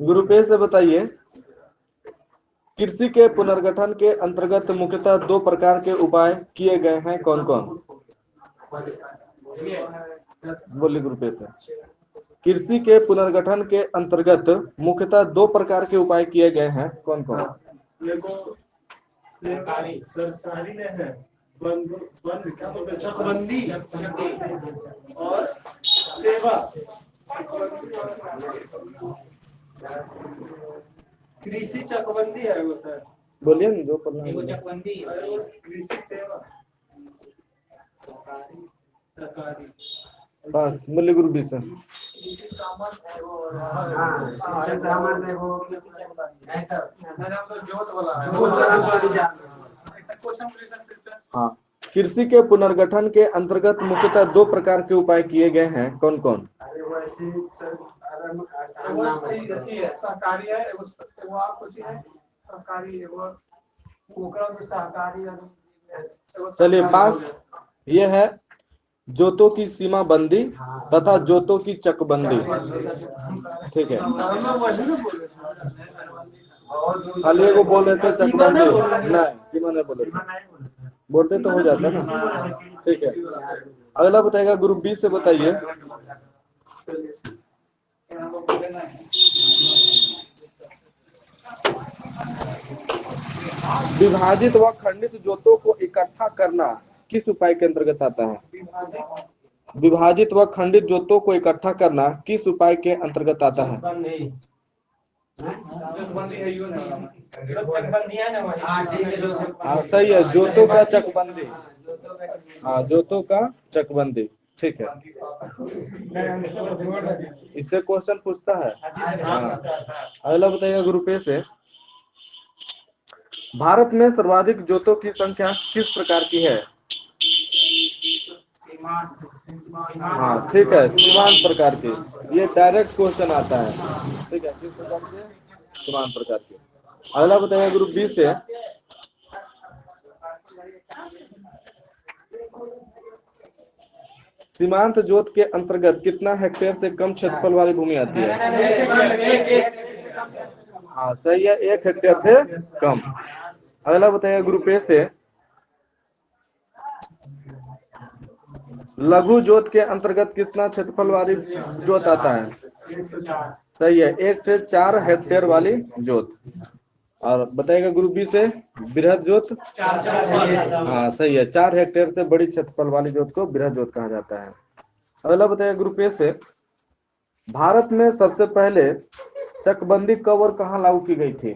Group A से बताइए, कृषि के पुनर्गठन के अंतर्गत मुख्यतः दो प्रकार के उपाय किए गए हैं, कौन कौन? बोलिए ग्रुप ए से। कृषि के पुनर्गठन के अंतर्गत मुख्यतः दो प्रकार के उपाय किए गए हैं, कौन कौन? सरकारी में है चकबंदी और सेवा। कृषि चकबंदी है वो सर। बोलिए ना जो चकबंदी कृषि सेवा सरकारी। बस बोलिए ग्रुप बी सर। हाँ, कृषि के पुनर्गठन के अंतर्गत मुख्यतः दो प्रकार के उपाय किए गए हैं, कौन कौन? सहकारी है, चलिए पास ये है जोतों की सीमा बंदी तथा जोतों की चकबंदी। ठीक है, खाली को बोल रहे थे चकबंदी, नहीं सीमा नहीं बोले, बोलते तो हो जाता ना। ठीक है, अगला बताएगा ग्रुप बी से बताइए। विभाजित व खंडित जोतों को इकट्ठा करना किस उपाय के अंतर्गत आता है? विभाजित व खंडित जोतों को इकट्ठा करना किस उपाय के अंतर्गत आता है? हाँ सही है, जोतों का चकबंदी। हाँ जोतों का चकबंदी, ठीक है। इससे क्वेश्चन पूछता है। हाँ, अगला बताइएगा ग्रुप ए से, भारत में सर्वाधिक जोतों की संख्या किस प्रकार की है? हाँ ठीक है, समान प्रकार के, ये डायरेक्ट क्वेश्चन आता है। ठीक है, किस प्रकार के? समान प्रकार के। अगला बताइए ग्रुप बी से, सीमांत जोत के अंतर्गत कितना हेक्टेयर से कम क्षेत्रफल वाली भूमि आती है? हाँ सही है, 1 हेक्टेयर से कम। अगला बताइए ग्रुप ए से, लघु जोत के अंतर्गत कितना क्षेत्रफल वाली जोत आता है? सही है, 1 से 4 हेक्टेयर वाली जोत। और बताइएगा ग्रुप बी से, बृहद जोत। हाँ सही है, 4 हेक्टेयर से बड़ी क्षेत्रफल वाली जोत को बृहद जोत कहा जाता है। अगला बताइएगा ग्रुप ए से, भारत में सबसे पहले चकबंदी कब और कहाँ लागू की गई थी?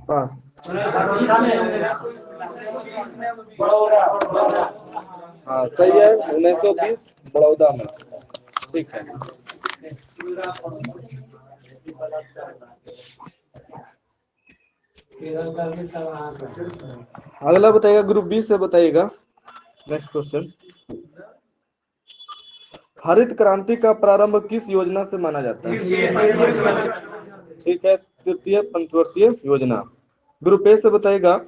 पास। हाँ सही है, 1920 बड़ौदा में। ठीक है, अगला बताइएगा ग्रुप बी से, बताइएगा नेक्स्ट क्वेश्चन, हरित क्रांति का प्रारंभ किस योजना से माना जाता है? ठीक है, तृतीय पंचवर्षीय योजना। ग्रुप ए से बताइएगा,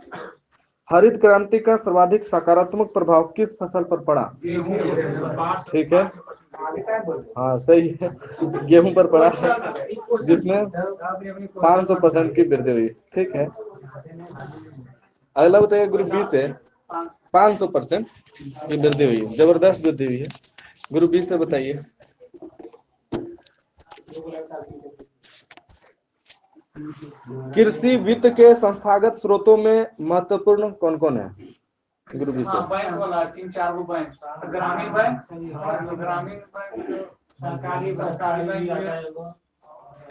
हरित क्रांति का सर्वाधिक सकारात्मक प्रभाव किस फसल पर पड़ा? ठीक है, हाँ सही है, गेहूं पर पड़ा, जिसमें 500% की वृद्धि हुई। ठीक है, अगला बताइए ग्रुप बी से, 500% की वृद्धि हुई, जबरदस्त वृद्धि हुई है। ग्रुप बी से बताइए, कृषि वित्त के संस्थागत स्रोतों में महत्वपूर्ण कौन कौन है? ग्रुप बी से, बैंक वाला 3-4 गो बैंक, ग्रामीण बैंक, सहकारी बैंक,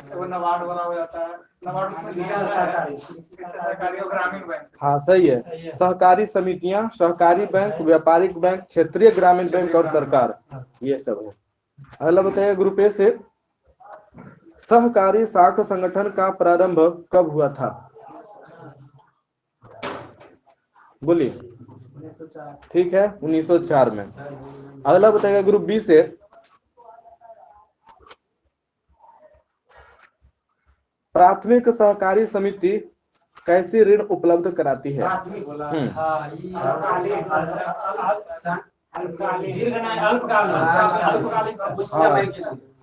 वो नबार्ड वाला हो जाता है, नबार्ड सहकारी और ग्रामीण बैंक। हाँ सही है, सहकारी समितियां, सहकारी बैंक, व्यापारिक बैंक, क्षेत्रीय ग्रामीण बैंक और सरकार, ये सब है। अगला बताइए ग्रुप ए से, सहकारी साख संगठन का प्रारंभ कब हुआ था? बोलिए। ठीक है, 1904 में। अगला बताइएगा ग्रुप बी से, प्राथमिक सहकारी समिति कैसी ऋण उपलब्ध कराती है?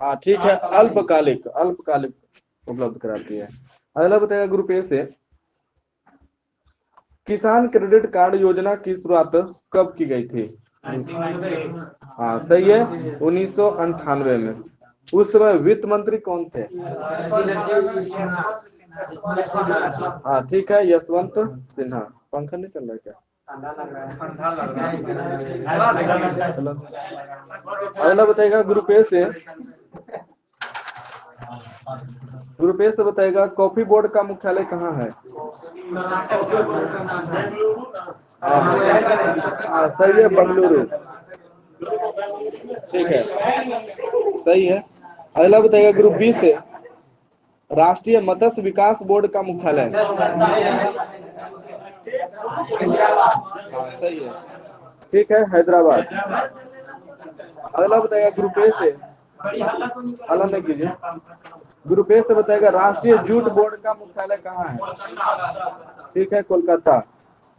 हाँ ठीक है, अल्पकालिक अल्पकालिक उपलब्ध कराती है। अगला बताएगा ग्रुप ए से, किसान क्रेडिट कार्ड योजना की शुरुआत कब की गई थी? हाँ सही है, 1998 में। उस समय वित्त मंत्री कौन थे? हाँ ठीक है, यशवंत सिन्हा। पंखा नहीं चल रहा है क्या? अगला बताएगा ग्रुप ए से, ग्रुप ए से बताएगा कॉफी बोर्ड का मुख्यालय कहाँ है? हाँ सही है, बेंगलुरु। ठीक है, सही है। अगला बताइएगा ग्रुप बी से, राष्ट्रीय मत्स्य विकास बोर्ड का मुख्यालय? हाँ सही है, ठीक है, हैदराबाद। अगला बताइएगा ग्रुप ए से, हल्ला नहीं कीजिए। ग्रुप ए से बताएगा राष्ट्रीय जूट बोर्ड का मुख्यालय कहाँ है? ठीक है, कोलकाता।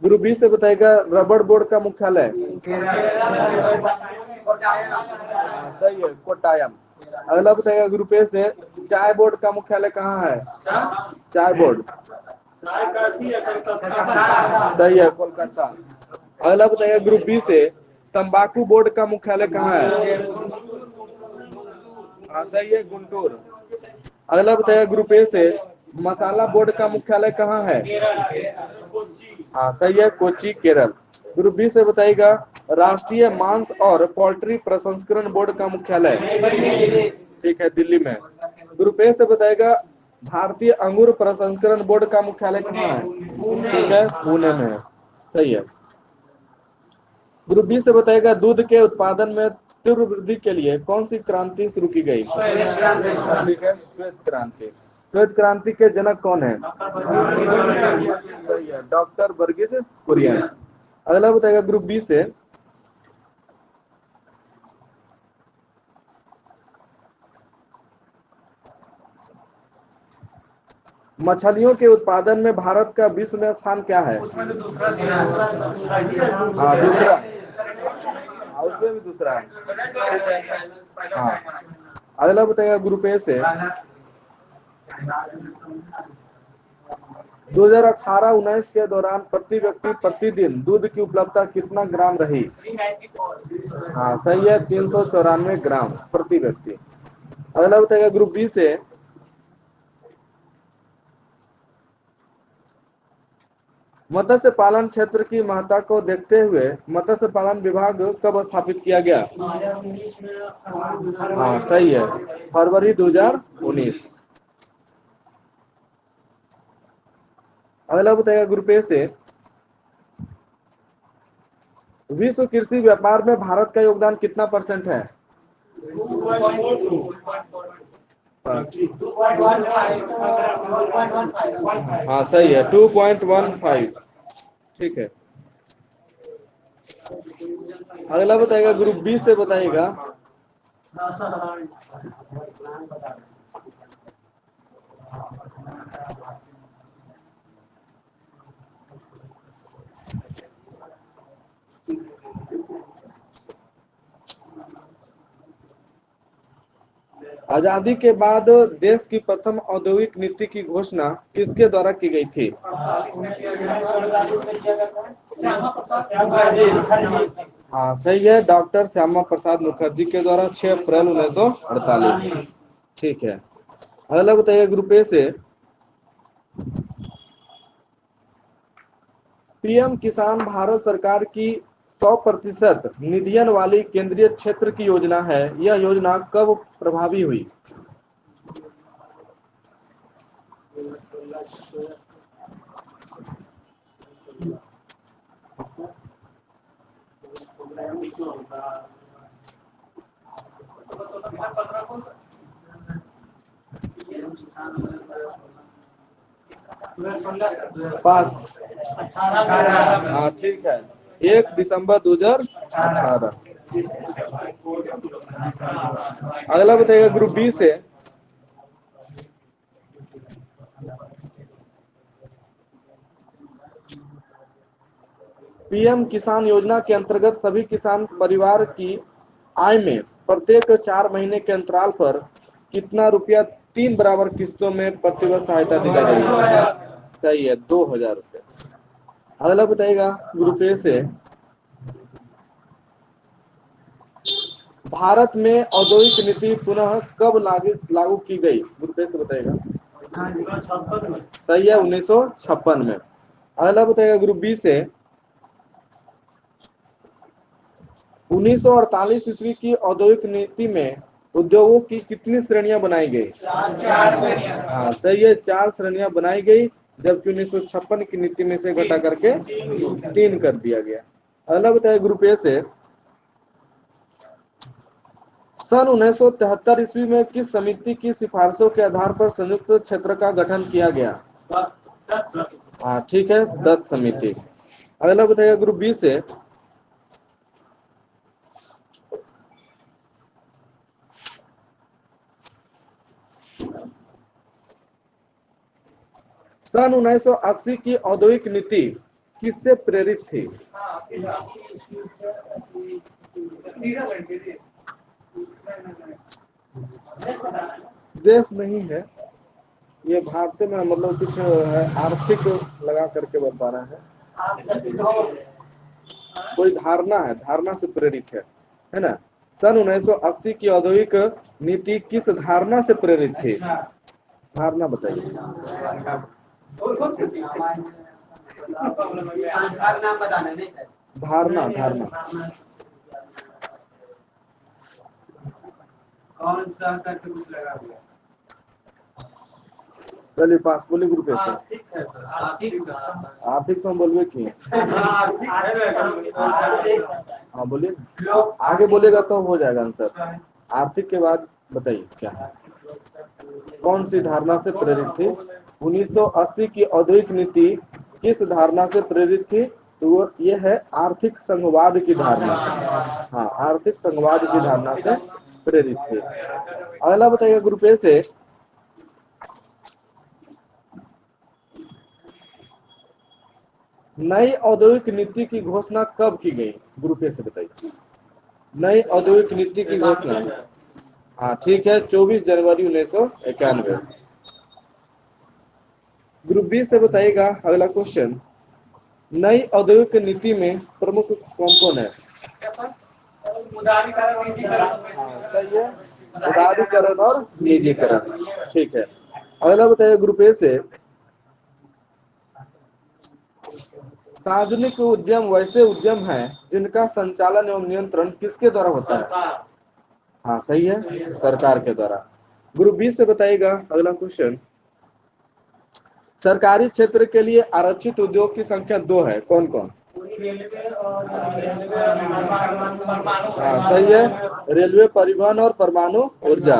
ग्रुप बी से बताएगा रबड़ बोर्ड का मुख्यालय? सही है, कोट्टायम। अगला बताएगा ग्रुप ए से, चाय बोर्ड का मुख्यालय कहाँ है? चाय बोर्ड, सही है, कोलकाता। अगला बताएगा ग्रुप बी से, तंबाकू बोर्ड का मुख्यालय कहाँ है? हाँ सही है, गुंटूर। अगला बताएगा ग्रुप ए से, मसाला बोर्ड का मुख्यालय कहाँ है? हाँ सही है, कोच्चि, केरल। ग्रुप बी से बताइएगा राष्ट्रीय मांस और पोल्ट्री प्रसंस्करण बोर्ड का मुख्यालय? ठीक है, दिल्ली में। ग्रुप ए से बताइएगा भारतीय अंगूर प्रसंस्करण बोर्ड का मुख्यालय कहाँ है? ठीक है, पुणे में। सही है। ग्रुप बी से बताइएगा दूध के उत्पादन में तीव्र वृद्धि के लिए कौन सी क्रांति शुरू की गई? ठीक है, श्वेत क्रांति। श्वेत क्रांति के जनक कौन है? सही है, डॉक्टर वर्गीस कुरियन। अगला बताएगा ग्रुप बी से, मछलियों के उत्पादन में भारत का विश्व में स्थान क्या है? हाँ दूसरा, उसमें भी दूसरा है। हाँ। अगला बताएगा ग्रुप ए से, 2018-19 के दौरान प्रति व्यक्ति प्रतिदिन दूध की उपलब्धता कितना ग्राम रही? हाँ सही है, 394 ग्राम प्रति व्यक्ति। अगला बताएगा ग्रुप बी से, मत्स्य पालन क्षेत्र की महत्ता को देखते हुए मत्स्य पालन विभाग कब स्थापित किया गया? हाँ सही है, फरवरी 2019। अगला बताएगा ग्रुप ए से, विश्व कृषि व्यापार में भारत का योगदान कितना % है? हाँ सही है, 2.15। ठीक है। अगला बताएगा ग्रुप बी से बताइएगा, आजादी के बाद देश की प्रथम औद्योगिक नीति की घोषणा किसके द्वारा की गई थी? हाँ सही है, डॉक्टर श्यामा प्रसाद मुखर्जी के द्वारा 6 अप्रैल 1948। ठीक है। अगला बताइए ग्रुप ए से, पीएम किसान भारत सरकार की 100% निधियन वाली केंद्रीय क्षेत्र की योजना है। यह योजना कब प्रभावी हुई? पास, हाँ ठीक है, 1 दिसंबर 2018। अगला बताइएगा ग्रुप बी से, पीएम किसान योजना के अंतर्गत सभी किसान परिवार की आय में प्रत्येक 4 महीने के अंतराल पर कितना रुपया 3 बराबर किस्तों में प्रतिवर्ष सहायता दी जा रही है? सही है, 2000 रुपये। अगला बताइएगा ग्रुप ए से, भारत में औद्योगिक नीति पुनः कब लागू की गई? ग्रुप ए से बताइएगा। सही है, 1956 में। अगला बताइएगा ग्रुप बी से, 1948 ईस्वी की औद्योगिक नीति में उद्योगों की कितनी श्रेणियां बनाई गई? 4 श्रेणियां। हाँ सही है, 4 श्रेणियां बनाई गई, जबकि 1956 की नीति में से घटा करके 3 कर दिया गया। अगला बताइए ग्रुप ए से, सन 1973 ईस्वी में किस समिति की सिफारिशों के आधार पर संयुक्त क्षेत्र का गठन किया गया? हाँ ठीक है, दत्त समिति। अगला बताइएगा ग्रुप बी से, सन 1980 की औद्योगिक नीति किससे प्रेरित थी? देश नहीं है, ये भारत में मतलब कुछ आर्थिक लगा करके बता रहा है, कोई धारणा है, धारणा से प्रेरित है ना। सन 1980 की औद्योगिक नीति किस धारणा से प्रेरित थी? धारणा बताइए। धारणा धारणा कौन सा करके कुछ लगा हुआ? चलिए पास बोलिए ग्रुप ऐसे। आर्थिक तो हम बोलवे किए। हाँ बोलिए, आगे बोलेगा तो हो जाएगा आंसर। आर्थिक के बाद बताइए क्या है, कौन सी धारणा से प्रेरित थी? 1980 की औद्योगिक नीति किस धारणा से प्रेरित थी? तो ये है आर्थिक संघवाद की धारणा। हाँ, आर्थिक संघवाद की धारणा से प्रेरित थी। अगला बताइए ग्रुप ए से, नई औद्योगिक नीति की घोषणा कब की गई? ग्रुप ए से बताइए। नई औद्योगिक नीति की घोषणा, हाँ ठीक है, 24 जनवरी 1991। ग्रुप बी से बताइएगा अगला क्वेश्चन, नई औद्योगिक नीति में प्रमुख कौन कौन है? सही है, उदारीकरण और निजीकरण। ठीक है, अगला बताइए ग्रुप ए से, सार्वजनिक उद्यम वैसे उद्यम हैं जिनका संचालन एवं नियंत्रण किसके द्वारा होता है? हाँ सही है, सरकार के द्वारा। ग्रुप बी से बताइएगा अगला क्वेश्चन, सरकारी क्षेत्र के लिए आरक्षित उद्योग की संख्या 2 है, कौन कौन? हाँ सही है, रेलवे, परिवहन और परमाणु ऊर्जा।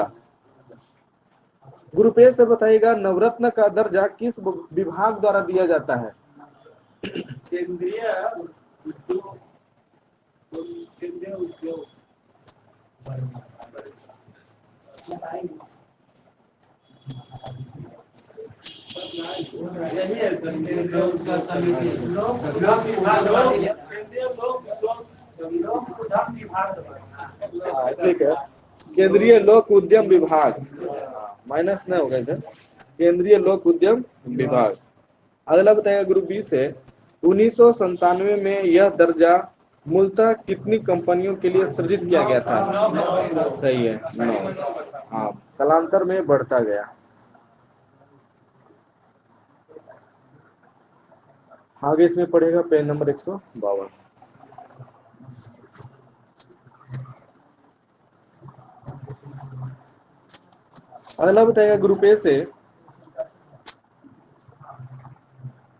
ग्रुप ए से बताइएगा, नवरत्न का दर्जा किस विभाग द्वारा दिया जाता है? केंद्रीय उद्योग यही है ठीक है, केंद्रीय लोक उद्यम विभाग, माइनस नहीं होगा इधर, केंद्रीय लोक उद्यम विभाग। अगला बताएगा ग्रुप बी से, 1997 में यह दर्जा मूलतः कितनी कंपनियों के लिए सृजित किया गया था? सही है, 9। हाँ, कालांतर में बढ़ता गया। आगे इसमें पढ़ेगा पेज नंबर 152। अगला बताएगा ग्रुप ए से,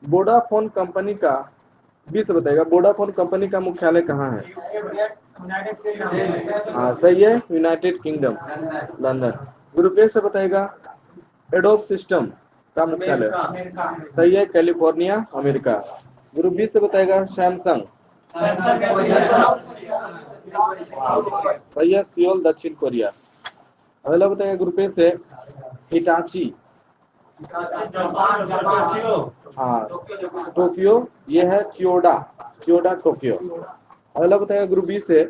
वोडाफोन कंपनी का, बी से बताएगा, वोडाफोन कंपनी का मुख्यालय कहाँ है? हाँ सही है, United kingdom, London. Group A से बताएगा, एडोब सिस्टम का मुख्यालय, सही है, कैलिफोर्निया, अमेरिका। ग्रुप बी से बताएगा, सैमसंग, सही है, सियोल, दक्षिण कोरिया। अगला बताएगा ग्रुप ए से, हिटाची जापान टोक्यो। हाँ टोक्यो, ये है चियोडा, चियोडा टोक्यो। अगला बताएगा ग्रुप बी से,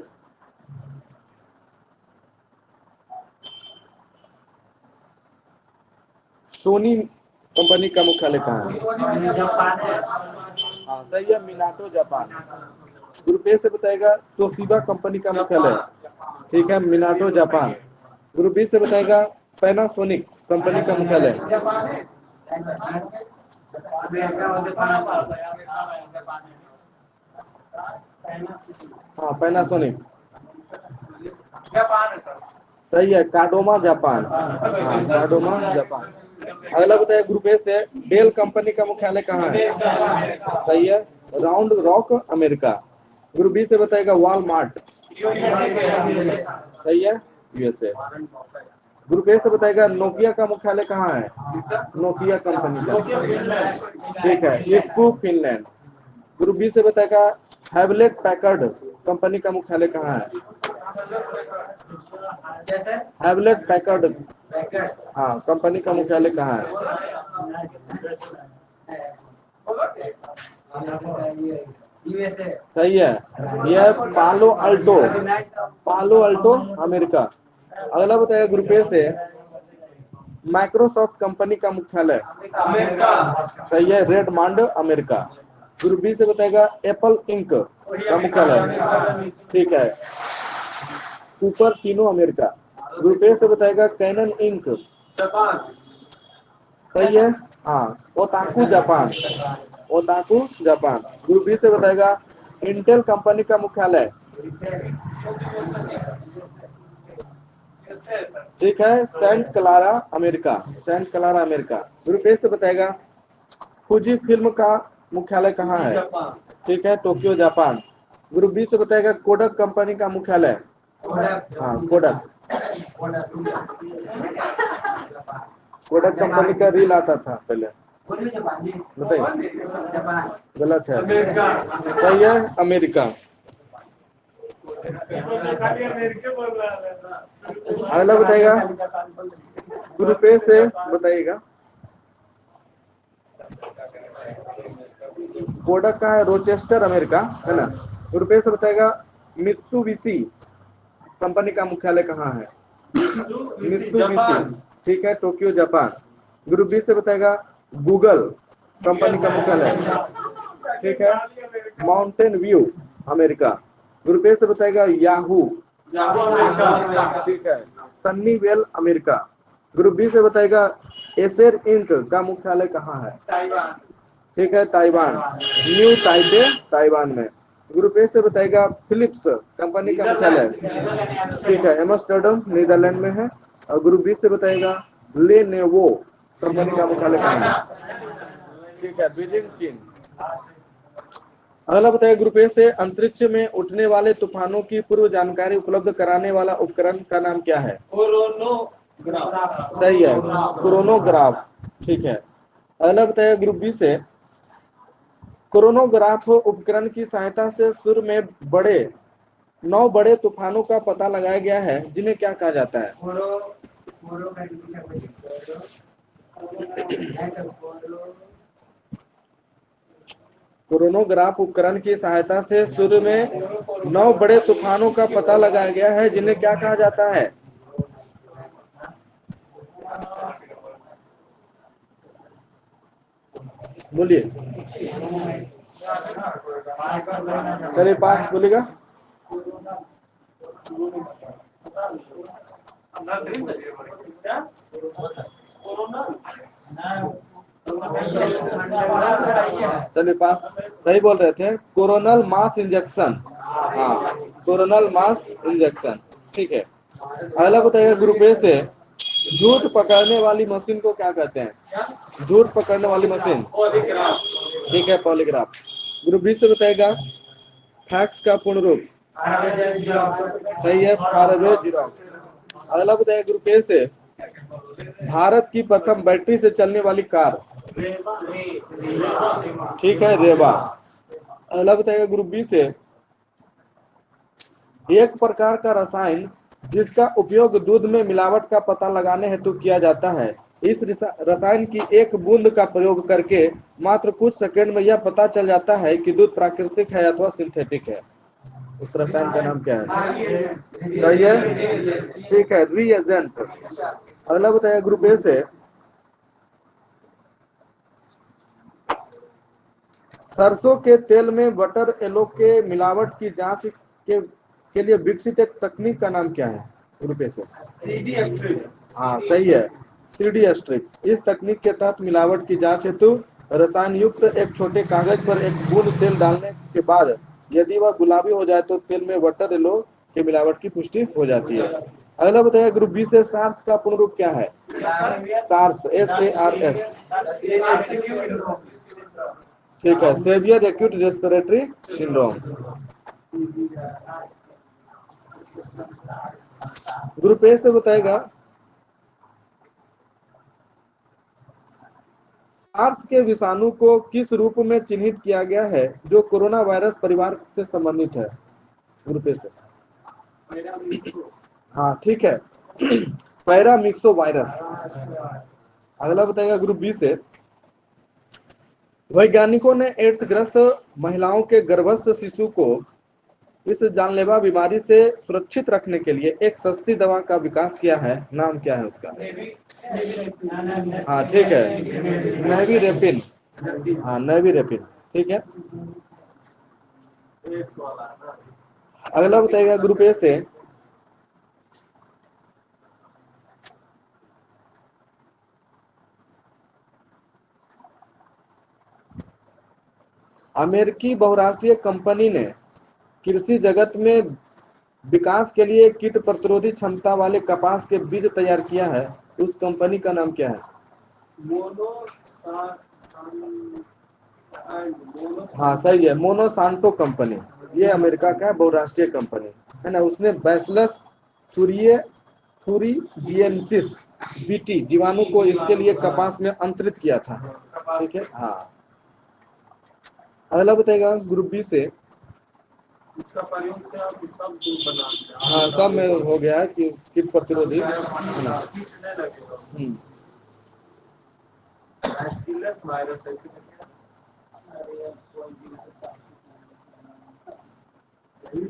सोनी कंपनी का मुख्यालय कहाँ है? जापान है। हाँ सही है, मिनाटो जापान। ग्रुप ए से बताएगा तोशिबा कंपनी का मुख्यालय, ठीक है, मिनाटो जापान। ग्रुप बी से बताएगा पैनासोनिक कंपनी का मुख्यालय, हाँ पैनासोनिक, जापान है सर। सही है, काडोमा जापान, हाँ काडोमा जापान। अगला बताइए ग्रुप ए से डेल कंपनी का मुख्यालय कहाँ है? सही है, Round Rock America. Group B से बताएगा वॉलमार्ट, सही है, यूएसए। ग्रुप ए से बताएगा नोकिया का मुख्यालय कहाँ है? नोकिया कंपनी का, ठीक है, इस्कू फिनलैंड। ग्रुप बी से बताएगा हैवलेट पैकर्ड कंपनी का मुख्यालय कहाँ है? हैवलेट पैकर्ड, हाँ कंपनी का मुख्यालय कहाँ है? सही है, यह पालो अल्टो, पालो अल्टो अमेरिका। अगला बताएगा ग्रुप ए से माइक्रोसॉफ्ट कंपनी का मुख्यालय, अमेरिका। सही है, रेडमंड अमेरिका। ग्रुप बी से बताएगा एप्पल इंक का मुख्यालय, ठीक है, कुपरटिनो अमेरिका। ग्रुप ए से बताएगा कैनन इंक, जापान। सही है, हाँ otaku Japan, otaku Japan. Group B से बताएगा इंटेल कंपनी का मुख्यालय, ठीक है, Santa Clara America, Santa Clara America. Group A से बताएगा फुजी फिल्म का मुख्यालय कहाँ है? ठीक है, टोक्यो जापान। ग्रुप बी से बताएगा कोडक कंपनी का मुख्यालय, हाँ कोडक, कोडक कंपनी का रील आता था पहले, बताइए, गलत है, सही है, अमेरिका। अगला बताइएगा ग्रुप ए से बताइएगा कोडक का है रोचेस्टर अमेरिका, है ना। ग्रुप ए से बताएगा मित्सुबिशी कंपनी का मुख्यालय कहाँ है? मित्सुबिशी, ठीक है, टोक्यो जापान। ग्रुप बी से बताएगा गूगल कंपनी का मुख्यालय, ठीक है, mountain view America. Group A से बताएगा याहू, ठीक है, सन्नीवेल अमेरिका। ग्रुप बी से बताएगा एसर इंक का मुख्यालय कहाँ है? ठीक है, ताइवान, न्यू ताइपे ताइवान में। ग्रुप ए से बताएगा फिलिप्स कंपनी का मुख्यालय, ठीक है, एम्स्टर्डम नीदरलैंड में है। और ग्रुप बी से बताएगा लेनोवो कंपनी का मुख्यालय कहाँ है? ठीक है, बीजिंग चीन। अगला बताइए ग्रुप ए से अंतरिक्ष में उठने वाले तूफानों की पूर्व जानकारी उपलब्ध कराने वाला उपकरण का नाम क्या है? सही है, कोरोनोग्राफ, ठीक है। अगला बताइए ग्रुप बी से कोरोनोग्राफ उपकरण की सहायता से सूर्य में 9 बड़े तूफानों का पता लगाया गया है, जिन्हें क्या कहा जाता है? कोरोनोग्राफ उपकरण की सहायता से सूर्य में 9 बड़े तूफानों का पता लगाया गया है, जिन्हें क्या कहा जाता है? बोलिए, मेरे पास बोलेगा। चलिए पास सही बोल रहे थे, कोरोनल मास इंजेक्शन, हाँ कोरोनल मास इंजेक्शन, ठीक है। अगला बताइएगा ग्रुप ए से झूठ पकड़ने वाली मशीन को क्या कहते हैं? झूठ पकड़ने वाली मशीन, ठीक है, पॉलीग्राफ। ग्रुप बी से बताएगा फैक्स का पूर्ण रूप, सही है, फारवे जीरोक्स। अगला बताइए ग्रुप ए से भारत की प्रथम बैटरी से चलने वाली कार, ठीक है, रेवा। अगला बताइएगा ग्रुप बी से एक प्रकार का रसायन जिसका उपयोग दूध में मिलावट का पता लगाने हेतु किया जाता है, इस रसायन की एक बूंद का प्रयोग करके मात्र कुछ सेकंड में यह पता चल जाता है कि दूध प्राकृतिक है अथवा सिंथेटिक है। उस रसायन का नाम क्या है? सही है, ठीक है, रिएजेंट। अगला बताइए ग्रुप ए से, सरसों के तेल में बटर येलो के मिलावट की जांच के लिए विकसित एक तकनीक का नाम क्या है? ग्रुप ए से सीडी स्ट्रिप। हाँ सही है, 3D स्ट्रिप। इस तकनीक के तहत मिलावट की जांच हेतु रसायन युक्त एक छोटे कागज पर एक बूंद तेल डालने के बाद यदि वह गुलाबी हो जाए तो तेल में बटर येलो के मिलावट की पुष्टि हो जाती है। अगला बताइए ग्रुप बी से, सार्स का पूर्ण रूप क्या है? SARS, SARS। ठीक है, severe acute respiratory syndrome. Group A से बताएगा, सार्स के विषाणु को किस रूप में चिन्हित किया गया है जो कोरोना वायरस परिवार से संबंधित है? ग्रुप ए से हाँ ठीक है, पैरामिक्सो वायरस। अगला बताएगा ग्रुप बी से, वैज्ञानिकों ने एड्स ग्रस्त महिलाओं के गर्भस्थ शिशु को इस जानलेवा बीमारी से सुरक्षित रखने के लिए एक सस्ती दवा का विकास किया है। नाम क्या है उसका? हाँ ठीक है, नेविरेपिन। हाँ नेविरेपिन, ठीक है। अगला बताइएगा ग्रुप ए से, अमेरिकी बहुराष्ट्रीय कंपनी ने कृषि जगत में विकास के लिए कीट प्रतिरोधी क्षमता वाले कपास के बीज तैयार किया है। उस कंपनी का नाम क्या है? हाँ सही है, मोनोसांटो कंपनी। ये अमेरिका का बहुराष्ट्रीय कंपनी है ना। उसने बैसिलस थुरिजिएंसिस बीटी जीवाणु को इसके लिए कपास में अंतरित किया था। ठीक है, हाँ। अगला बताएगा ग्रुप बी से, इसका प्रयोग से आप सब दूध बनाते हैं। हाँ सब में हो गया है कि कीट प्रतिरोधी है ना। बैसिलस वायरस ऐसे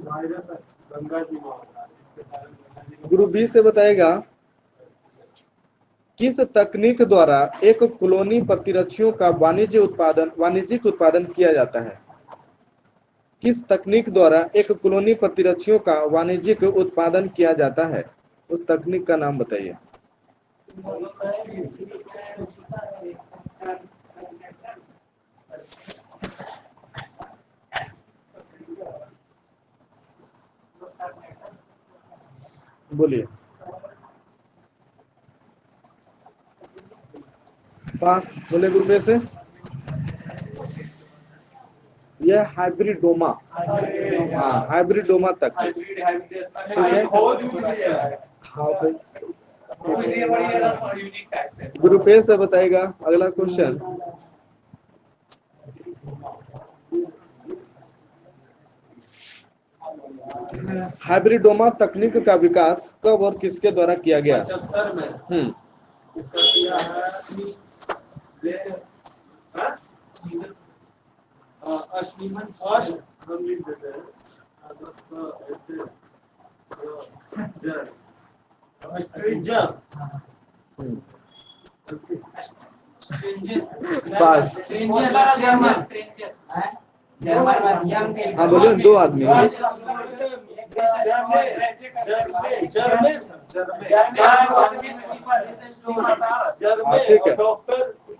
वायरस गंगा जी में होता है। ग्रुप बी से बताएगा, किस तकनीक द्वारा एक कॉलोनी प्रतिरक्षियों का वाणिज्यिक उत्पादन किया जाता है? किस तकनीक द्वारा एक कॉलोनी प्रतिरक्षियों का वाणिज्यिक उत्पादन किया जाता है? उस तकनीक का नाम बताइए। बोलिए। पास बोले ग्रुप ए से, यह हाइब्रिडोमा। हाँ हाइब्रिडोमा तक, ठीक है। हाँ ग्रुप ए से बताएगा अगला क्वेश्चन, हाइब्रिडोमा तकनीक का विकास कब और किसके द्वारा किया गया? 75 में इसका किया पास। हाँ बोलिए, दो आदमी।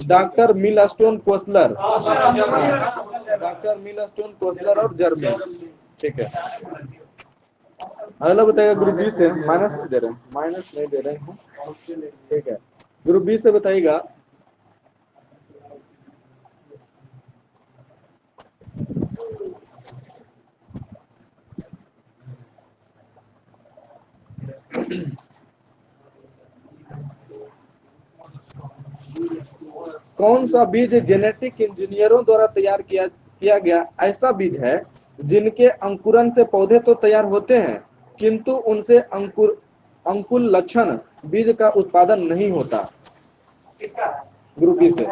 डॉक्टर मिलस्टोन कोसलर, डॉक्टर मिलस्टोन कोसलर और जर्मी, ठीक है। अगला बताइएगा ग्रुप बी से, माइनस नहीं दे रहे हैं, माइनस नहीं दे रहे हैं, ठीक है। ग्रुप बी से बताइएगा, कौन सा बीज जेनेटिक इंजीनियरों द्वारा तैयार किया गया ऐसा बीज है जिनके अंकुरन से पौधे तो तैयार होते हैं किंतु उनसे अंकुर लक्षण बीज का उत्पादन नहीं होता? ग्रुप बी से।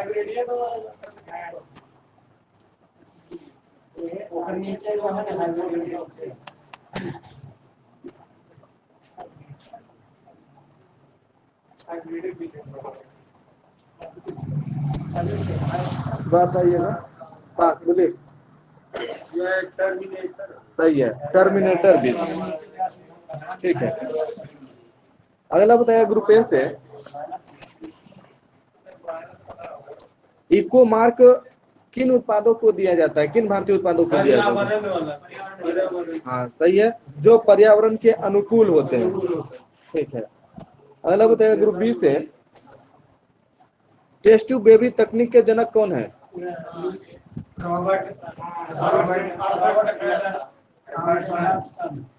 बात आइएगा पास बोलिए। यह टर्मिनेटर सही है, टर्मिनेटर भी। ठीक है, अगला बताया ग्रुप ए से इको मार्क किन उत्पादों को दिया जाता है, किन भारतीय उत्पादों को दिया जाता है? पर्यावरण हाँ सही है, जो पर्यावरण के अनुकूल होते हैं। ठीक है, अगला बताया ग्रुप बी से टेस्ट ट्यूब बेबी तकनीक के जनक कौन है?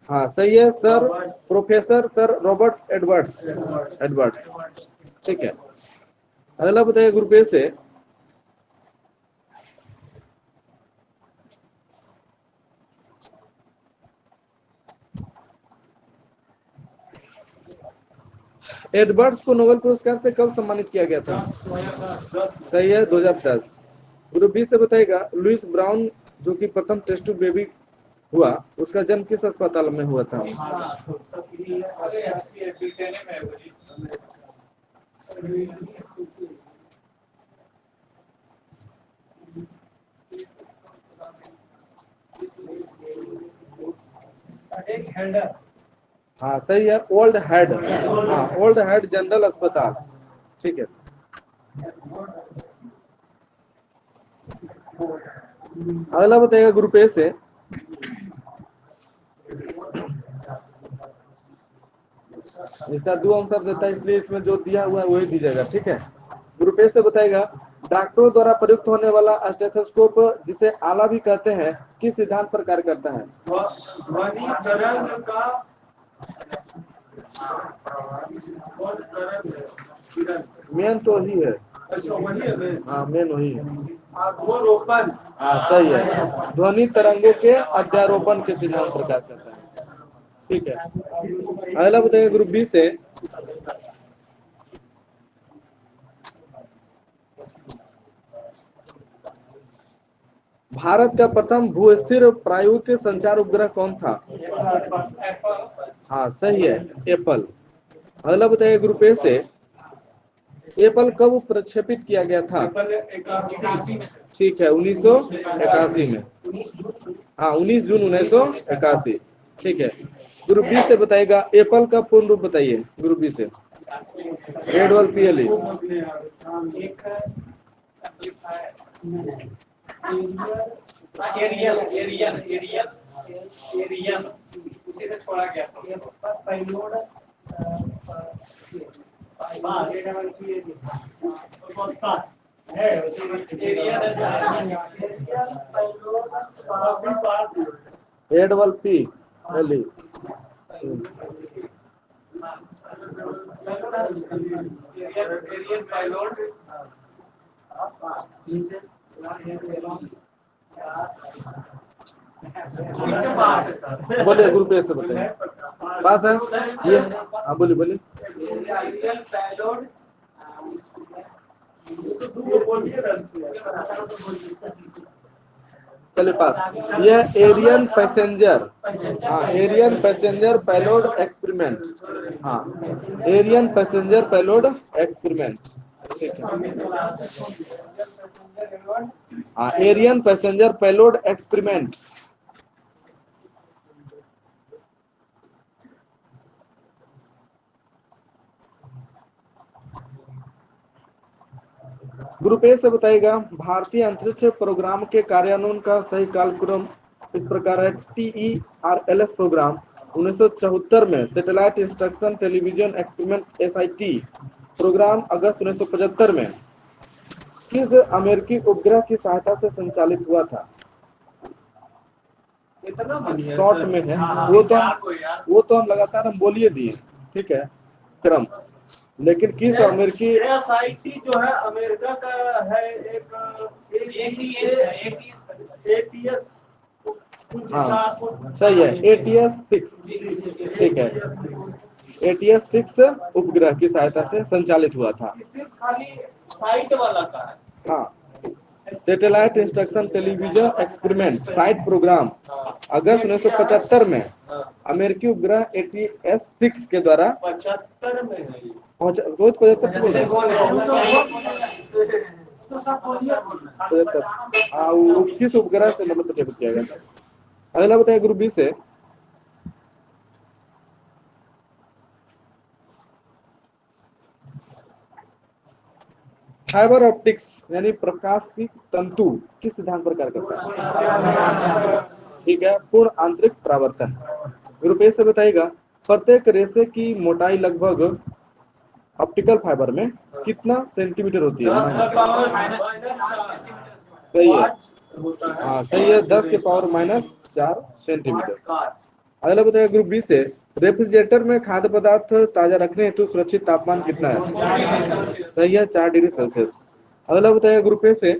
हाँ सही है, sir professor sir Robert Edwards. ठीक है, अगला बताइए ग्रुप ए से एडवर्ड्स को नोबेल पुरस्कार से कब सम्मानित किया गया था? सही है, 2010। ग्रुप बी से बताएगा लुइस ब्राउन जो कि प्रथम टेस्ट ट्यूब बेबी हुआ, उसका जन्म किस अस्पताल में हुआ था? हाँ सही है, ओल्ड हेड। हाँ, ओल्ड हेड जनरल अस्पताल। ठीक है, अगला बताइएगा ग्रुप ए से इसका 2 आंसर देता है, इसलिए इसमें जो दिया हुआ है वही दीजिएगा। ठीक है, ग्रुप ए से बताएगा डॉक्टरों द्वारा प्रयुक्त होने वाला स्टेथोस्कोप जिसे आला भी कहते हैं किस सिद्धांत पर कार्य करता है? ध्वनि तरंग का मेन तो ही है। अच्छा वही है। हाँ मेन वही है। अध्यारोपण। हाँ सही है, ध्वनि तरंगों के अध्यारोपण के सिद्धांत पर कार्य करता है। ठीक है, अगला बताइए ग्रुप बी से भारत का प्रथम भूस्थिर प्रायोगिक संचार उपग्रह कौन था? हाँ सही है, एप्पल। अगला बताइए ग्रुप ए से एप्पल कब प्रक्षेपित किया गया था? ठीक है, 1981 में। हाँ 19 जून 1981। ठीक है, ग्रुप बी से बताइएगा एप्पल का पूर्ण रूप बताइए। ग्रुप बी से एडवल पीएलई। उसी से छोड़ा गया एडवल पी एल ई। बोलिए ग्रुप ए से बताइए। पास है ये? हाँ बोलिए बोलिए। चलिए पास। यह एरियन पैसेंजर, हाँ एरियन पैसेंजर पेलोड एक्सपेरिमेंट। हाँ एरियन पैसेंजर पेलोड एक्सपेरिमेंट। ठीक है, हाँ Ariane passenger payload experiment. Group A से बताइएगा भारतीय अंतरिक्ष प्रोग्राम के कार्यान्वयन का सही कालक्रम इस प्रकार है। TERLS प्रोग्राम 1974 में, satellite instruction television experiment SIT program अगस्त 1975 में किस अमेरिकी उपग्रह की सहायता से संचालित हुआ था? शॉर्ट में है वो तो हम लगातार हम बोलिए दिए। ठीक है, क्रम, लेकिन किस अमेरिकी SIT जो है अमेरिका का है एक ATS। हाँ सही है, ATS-6। ठीक है, ATS-6 उपग्रह की सहायता से संचालित हुआ था। खाली साइट वाला का है। हाँ, satellite instruction television experiment SITE program अगस्त 1975 में अमेरिकी उपग्रह ATS-6 के द्वारा 75 में है ये। रोज 75 बोल रहे हैं। हाँ, वो किस उपग्रह से मतलब प्रक्षेपित किया गया था? अगला बताइए ग्रुप बी से, फाइबर ऑप्टिक्स यानी प्रकाशिक तंतु किस सिद्धांत पर कार्य करता है? ठीक है, पूर्ण आंतरिक परावर्तन। ग्रुप ए से बताइएगा प्रत्येक रेशे की मोटाई लगभग ऑप्टिकल फाइबर में कितना सेंटीमीटर होती है? 10 का पावर सही है, होता है। हाँ सही है, 10 के पावर -4 सेंटीमीटर। अगला बताइए ग्रुप बी से, रेफ्रिजरेटर में खाद्य पदार्थ ताजा रखने हेतु सुरक्षित तापमान कितना है? सही है, 4 डिग्री सेल्सियस। अगला बताइए ग्रुप ए से,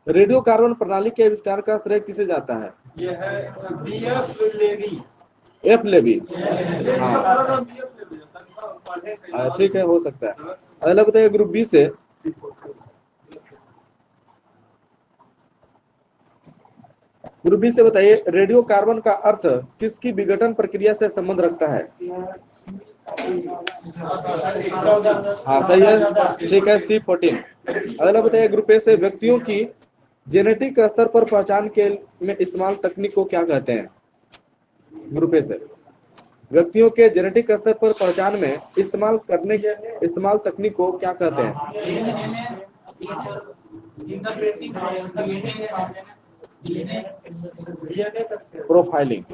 रेडियो कार्बन प्रणाली के आविष्कार का श्रेय किसे जाता है? ये है बीएफ लेवी। एफ लेवी, हाँ ठीक है, हो सकता है। अगला बताइए ग्रुप बी से, ग्रुप बी से बताइए रेडियो कार्बन का अर्थ किसकी विघटन प्रक्रिया से संबंध रखता है? हाँ सही है, ठीक है, C14। अगला बताइए ग्रुप ए से, व्यक्तियों की जेनेटिक स्तर पर पहचान के में इस्तेमाल तकनीक को क्या कहते हैं? ग्रुप ए से, व्यक्तियों के जेनेटिक स्तर पर पहचान में इस्तेमाल तकनीक को क्या कहते हैं? प्रोफाइलिंग,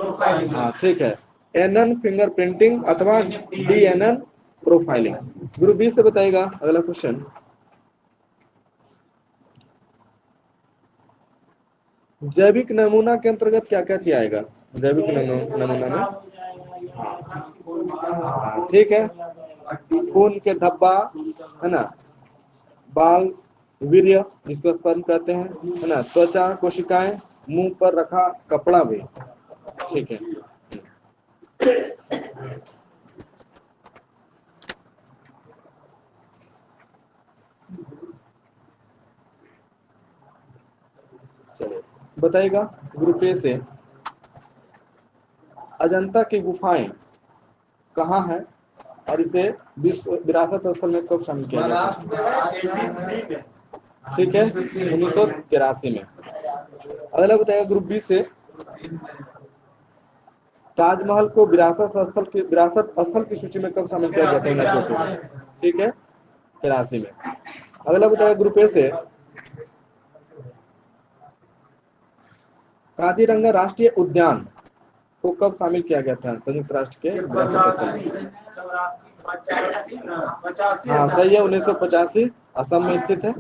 हाँ ठीक है, NN फिंगरप्रिंटिंग अथवा DNN प्रोफाइलिंग। ग्रुप बी से बताइएगा अगला क्वेश्चन, जैविक नमूना के अंतर्गत क्या क्या चीज आएगा? जैविक नमूना में, हाँ ठीक है, खून के धब्बा है ना, बाल, वीर्य जिसको स्पर्म कहते हैं है ना, त्वचा कोशिकाएं, मुंह पर रखा कपड़ा भी, ठीक है। चलिए बताइएगा ग्रुप ए से, अजंता की गुफाएं कहाँ है और इसे विश्व विरासत स्थल में कब शामिल किया गया? ठीक है, 1983 में। अगला बताइएगा ग्रुप बी से, ताजमहल को विरासत स्थल की सूची में कब शामिल किया गया था? 1983, ठीक है, 83 में। अगला बताइएगा ग्रुप ए से, काजीरंगा राष्ट्रीय उद्यान को कब शामिल किया गया था संयुक्त राष्ट्र के विरासत स्थल में? हाँ सही है, 1985, असम में स्थित है।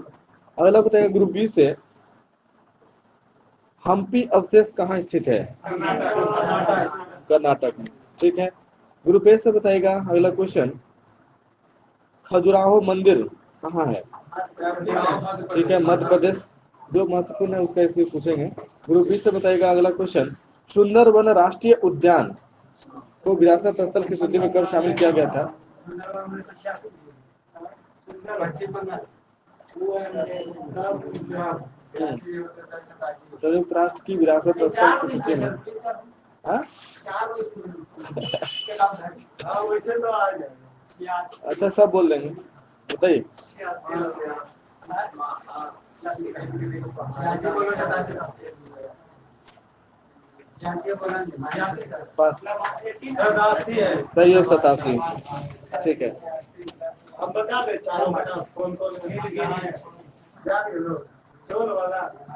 अगला बताइएगा ग्रुप बी से, हम्पी अवशेष कहाँ स्थित है? कर्नाटक में, ठीक है। ग्रुप ए से बताइएगा अगला क्वेश्चन, खजुराहो मंदिर कहाँ है? ठीक है, मध्य प्रदेश। जो महत्वपूर्ण है उसका इसलिए पूछेंगे। ग्रुप बी से बताइएगा अगला क्वेश्चन, सुंदरवन राष्ट्रीय उद्यान को विरासत स्थल की सूची में कब शामिल किया गया था? संयुक्त राष्ट्र की विरासत स्थल की सूची में, अच्छा सब बोल देंगे, बताइए। सही है, 87, ठीक है। अब बता दे चारों में कौन कौन से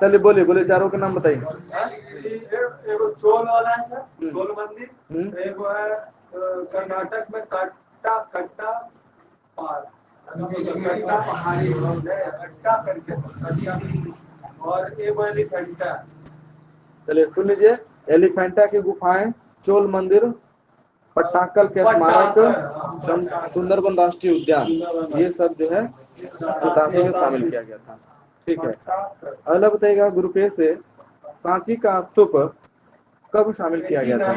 चलिए बोलिए बोलिए, चारों का नाम बताइए। एगो चोल वाला है सर, चोल मंदिर। एगो है कर्नाटक में कट्टा पार, कट्टा पहाड़ी कट्टा करके, और एगो एलिफेंटा। चलिए सुन लीजिए, एलिफेंटा की गुफाएं, चोल मंदिर, पट्टाकल के स्मारक, सुंदरबन राष्ट्रीय उद्यान, ये सब जो है 87 में शामिल किया गया था, ठीक है। अगला बताइएगा ग्रुप ए से, सांची का स्तूप कब शामिल किया गया था?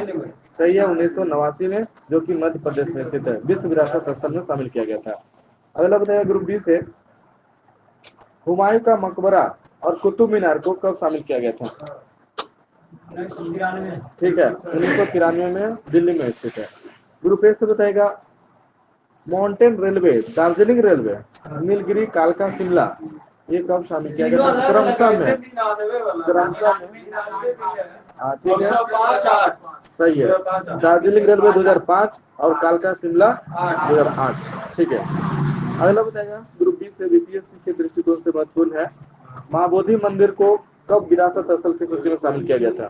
सही है, 1989 में, जो कि मध्य प्रदेश में स्थित है, विश्व विरासत स्थल में शामिल किया गया था। अगला बताइए ग्रुप बी से, हुमायूं का मकबरा और कुतुब मीनार को कब शामिल किया गया था? ठीक है, 1993 में दिल्ली में स्थित है। ग्रुप ए से बताएगा, mountain railway, Darjeeling railway, Nilgiri, कालका, शिमला, ये कब शामिल किया गया था? क्रमशः में, क्रमशः में। हाँ ठीक है, सही है। दार्जिलिंग रेलवे 2005 और कालका शिमला 2008। ठीक है, अगला बताएगा ग्रुप बी से, बीपीएससी के दृष्टिकोण से महत्वपूर्ण है, महाबोधि मंदिर को कब विरासत स्थल की सूची में शामिल किया गया था?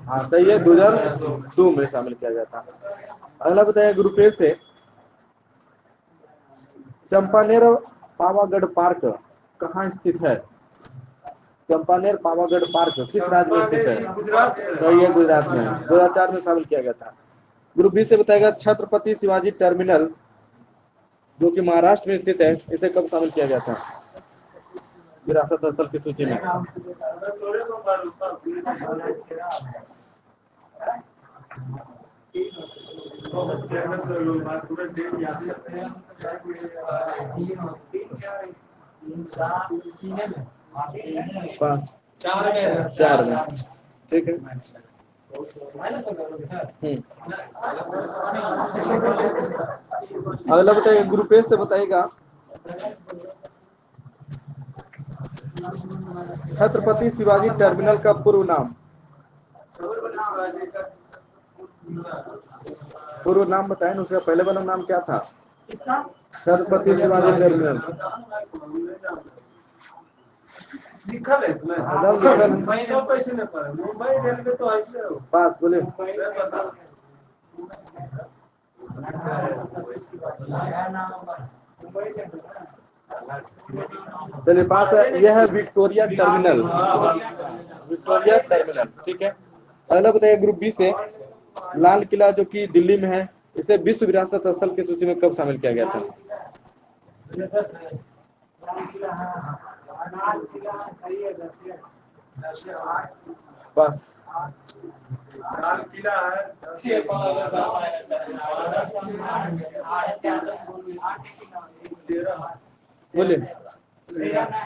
हाँ सही है, 2002 में शामिल किया गया था। अगला बताइए ग्रुप ए से, चंपानेर पावागढ़ पार्क कहाँ स्थित है? चंपानेर पावागढ़ पार्क किस राज्य में स्थित है? सही है, गुजरात में, 2004 में शामिल किया गया था। ग्रुप बी से बताएगा, छत्रपति शिवाजी टर्मिनल जो कि महाराष्ट्र में स्थित है, इसे कब शामिल किया गया था विरासत स्थल की सूची में? पाँच, चार में। ठीक है, अगला बताइए ग्रुप ए से बताइएगा, छत्रपति शिवाजी टर्मिनल का पूर्व नाम, पूर्व नाम बताएं, उसका पहले वाला नाम क्या था? छत्रपति शिवाजी टर्मिनल लिखल है इसमें, पैसे नहीं पड़े, मुंबई रेलवे तो ऐसे हो पास बोले। चलिए पास है, यह है विक्टोरिया टर्मिनल, विक्टोरिया टर्मिनल। ठीक है, अगला बताइए ग्रुप बी से, लाल किला जो कि दिल्ली में है, इसे विश्व विरासत स्थल की सूची में कब शामिल किया गया था? बस लाल किला है, बोलिए,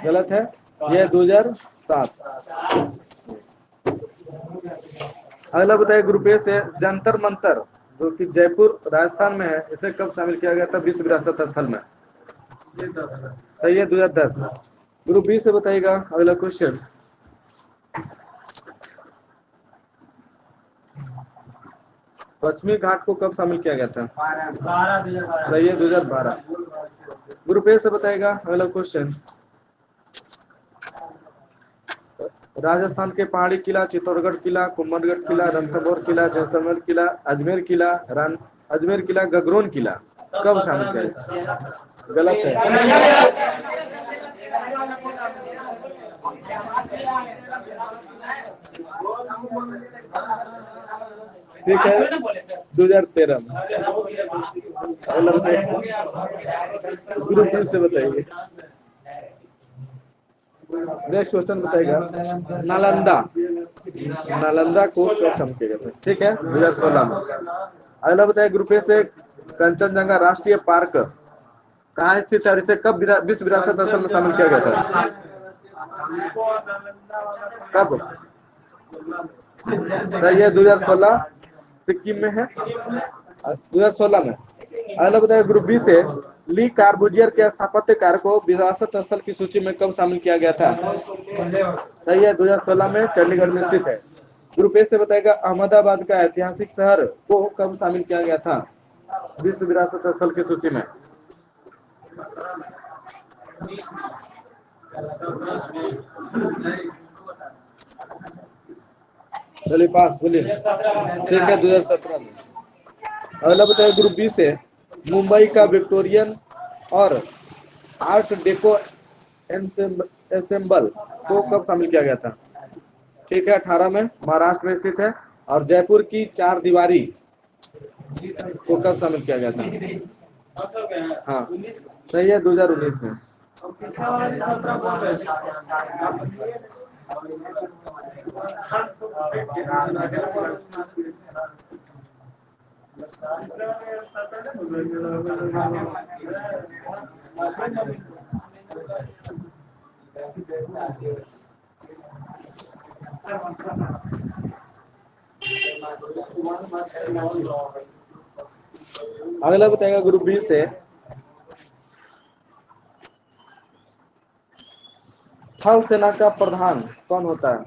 गलत है, यह 2007। अगला बताइए ग्रुप ए से, जंतर मंतर जो कि जयपुर राजस्थान में है, इसे कब शामिल किया गया था विश्व विरासत स्थल में? सही है, 2010। ग्रुप बी से बताइएगा अगला क्वेश्चन, पश्चिमी घाट को कब शामिल किया गया था? सही है, 2012। ग्रुप ए से बताएगा अगला क्वेश्चन, राजस्थान के पहाड़ी किला, चित्तौड़गढ़ किला, कुंभलगढ़ किला, रणथंभौर किला, जैसलमेर किला, अजमेर किला, अजमेर किला, गगरोन किला कब शामिल किया गया? गलत है, ठीक है, 2013 में। ग्रुप बी से बताइए, नेक्स्ट क्वेश्चन बताएगा, नालंदा, नालंदा को कब शामिल किया गया था? ठीक है, 2016 में। अगला बताइए ग्रुप ए से, कंचनजंगा राष्ट्रीय पार्क कहाँ स्थित है और इसे कब विश्व विरासत स्थल में शामिल किया गया था? कब? सही है, 2016, सिक्किम में है, 2016 में। अगला बताइए ग्रुप बी से, ली कार्बूजियर के स्थापत्य कार्य को विरासत स्थल की सूची में कब शामिल किया गया था? सही है, 2016 में, चंडीगढ़ में स्थित है। ग्रुप ए से बताएगा, अहमदाबाद का ऐतिहासिक शहर को कब शामिल किया गया था विश्व विरासत स्थल की सूची में? चलिए पास बोलिए। ठीक है, 2017 में। अगला बताइए ग्रुप बी से, मुंबई का विक्टोरियन और आर्ट डेको एंसेम्बल को कब शामिल किया गया था? ठीक है, 18 में, महाराष्ट्र में स्थित है। और जयपुर की चार दीवारी को कब शामिल किया गया था? हाँ सही है, 2019 में। अगला बताएगा ग्रुप बी से थल सेना का प्रधान कौन होता है?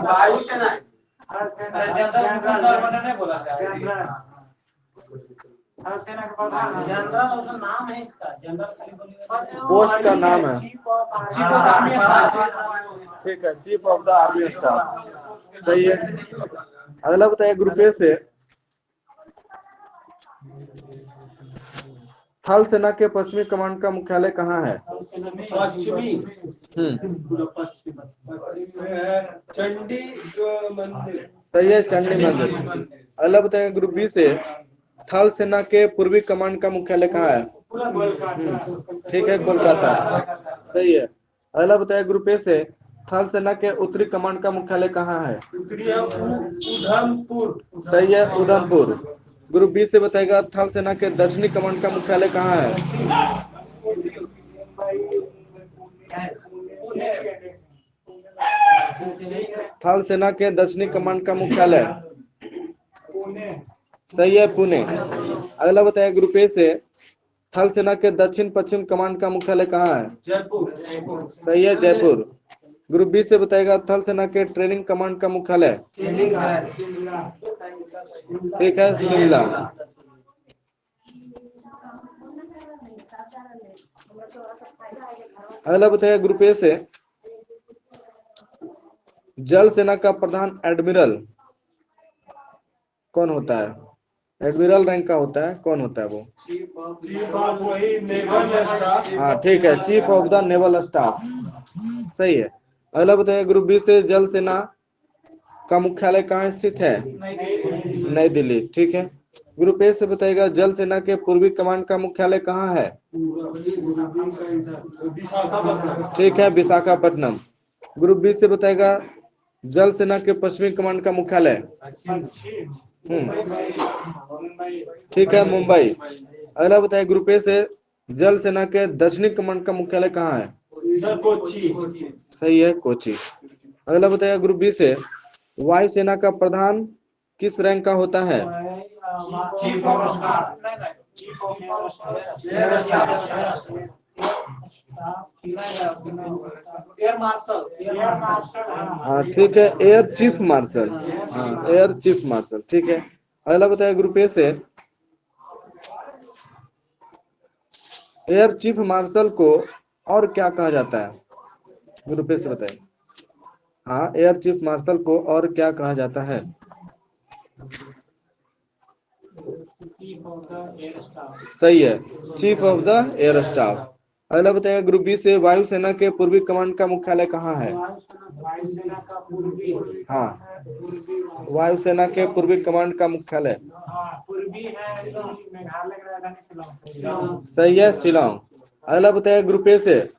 वायुसेना जनरल नहीं बोला जनरल उसका नाम है इसका जनरल खाली बोलिए पोस्ट का नाम है। चीफ ऑफ आर्मी स्टाफ ठीक है, chief of the army staff. सही है। अगला बताइए ग्रुप ए से थल सेना के पश्चिमी कमांड का मुख्यालय कहाँ है? पश्चिमी चंडी मंदिर। सही है, चंडी मंदिर। अगला बताइए ग्रुप बी से थल सेना के पूर्वी कमांड का मुख्यालय कहाँ है? ठीक है, कोलकाता। सही है। अगला बताइए ग्रुप ए से थल सेना के उत्तरी कमांड का मुख्यालय कहाँ है? उधमपुर। सही है, उधमपुर। ग्रुप बी से बताएगा थल सेना के दक्षिणी कमांड का मुख्यालय कहाँ है? थल सेना के दक्षिणी कमांड का मुख्यालय सही है, पुणे। अगला बताइए ग्रुप ए से थल सेना के दक्षिण पश्चिम कमांड का मुख्यालय कहाँ है? जयपुर। सही है, जयपुर। ग्रुप बी से बताएगा थल सेना के ट्रेनिंग कमांड का मुख्यालय ठीक है, शिमला। अगला बताइए ग्रुप ए से जल सेना का प्रधान एडमिरल कौन होता है? एडमिरल रैंक का होता है, कौन होता है वो? चीफ ऑफ वही नेवल स्टाफ। हाँ ठीक है, chief of the naval staff. सही है। अगला बताइए ग्रुप बी से जल सेना का मुख्यालय कहाँ स्थित है? नई दिल्ली। ठीक है। ग्रुप ए से बताइएगा जल सेना के पूर्वी कमांड का मुख्यालय कहाँ है? ठीक है, विशाखापट्टनम। ग्रुप बी से बताएगा जल सेना के पश्चिमी कमांड का मुख्यालय ठीक है, मुंबई। अगला बताइए ग्रुप ए से जल सेना के दक्षिणी कमांड का मुख्यालय कहाँ है? कोची। सही है, कोची। अगला बताइए ग्रुप बी से वायुसेना का प्रधान किस रैंक का होता है? Chief of staff air marshal हाँ ठीक है, एयर चीफ मार्शल। हाँ, एयर चीफ मार्शल। ठीक है। अगला बताइए ग्रुप ए से एयर चीफ मार्शल को और क्या कहा जाता है? ग्रुप ए से बताइए। हाँ, एयर चीफ मार्शल को और क्या कहा जाता है? सही है, chief of the air staff. अगला बताइए ग्रुप बी से वायुसेना के पूर्वी कमांड का मुख्यालय कहाँ है? वायुसेना का पूर्वी हाँ, वायुसेना के पूर्वी कमांड का मुख्यालय पूर्वी है मेघालय की राजधानी शिलांग। सही है, शिलांग। अगला बताइए ग्रुप ए से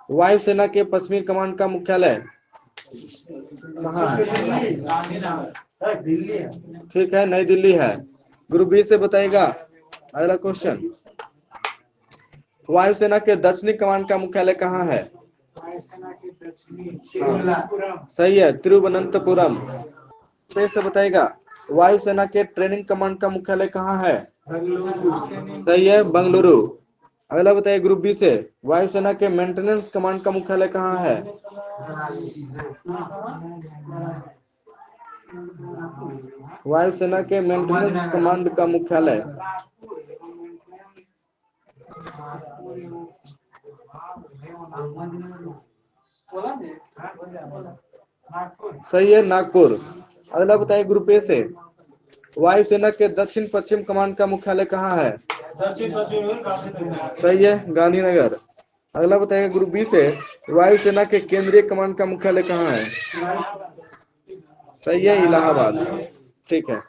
वायुसेना के पश्चिमी कमांड का मुख्यालय कहाँ है? दिल्ली है। ठीक है, नई दिल्ली है। ग्रुप बी से बताइएगा अगला क्वेश्चन वायुसेना के दक्षिणी कमांड का मुख्यालय कहाँ है? वायुसेना के दक्षिणी सही है, तिरुवनंतपुरम। फिर से बताइएगा वायुसेना के ट्रेनिंग कमांड का मुख्यालय कहाँ है? सही है, बंगलुरु। अगला बताइए ग्रुप बी से वायुसेना के मेंटेनेंस कमांड का मुख्यालय कहाँ है? वायुसेना के मेंटेनेंस कमांड का मुख्यालय सही है, नागपुर। अगला बताइए ग्रुप ए से वायुसेना के दक्षिण पश्चिम कमांड का मुख्यालय कहाँ है? दक्षिण पश्चिम सही है, गांधीनगर। अगला बताइए ग्रुप बी से वायुसेना के केंद्रीय कमांड का मुख्यालय कहाँ है? सही है, इलाहाबाद। ठीक है।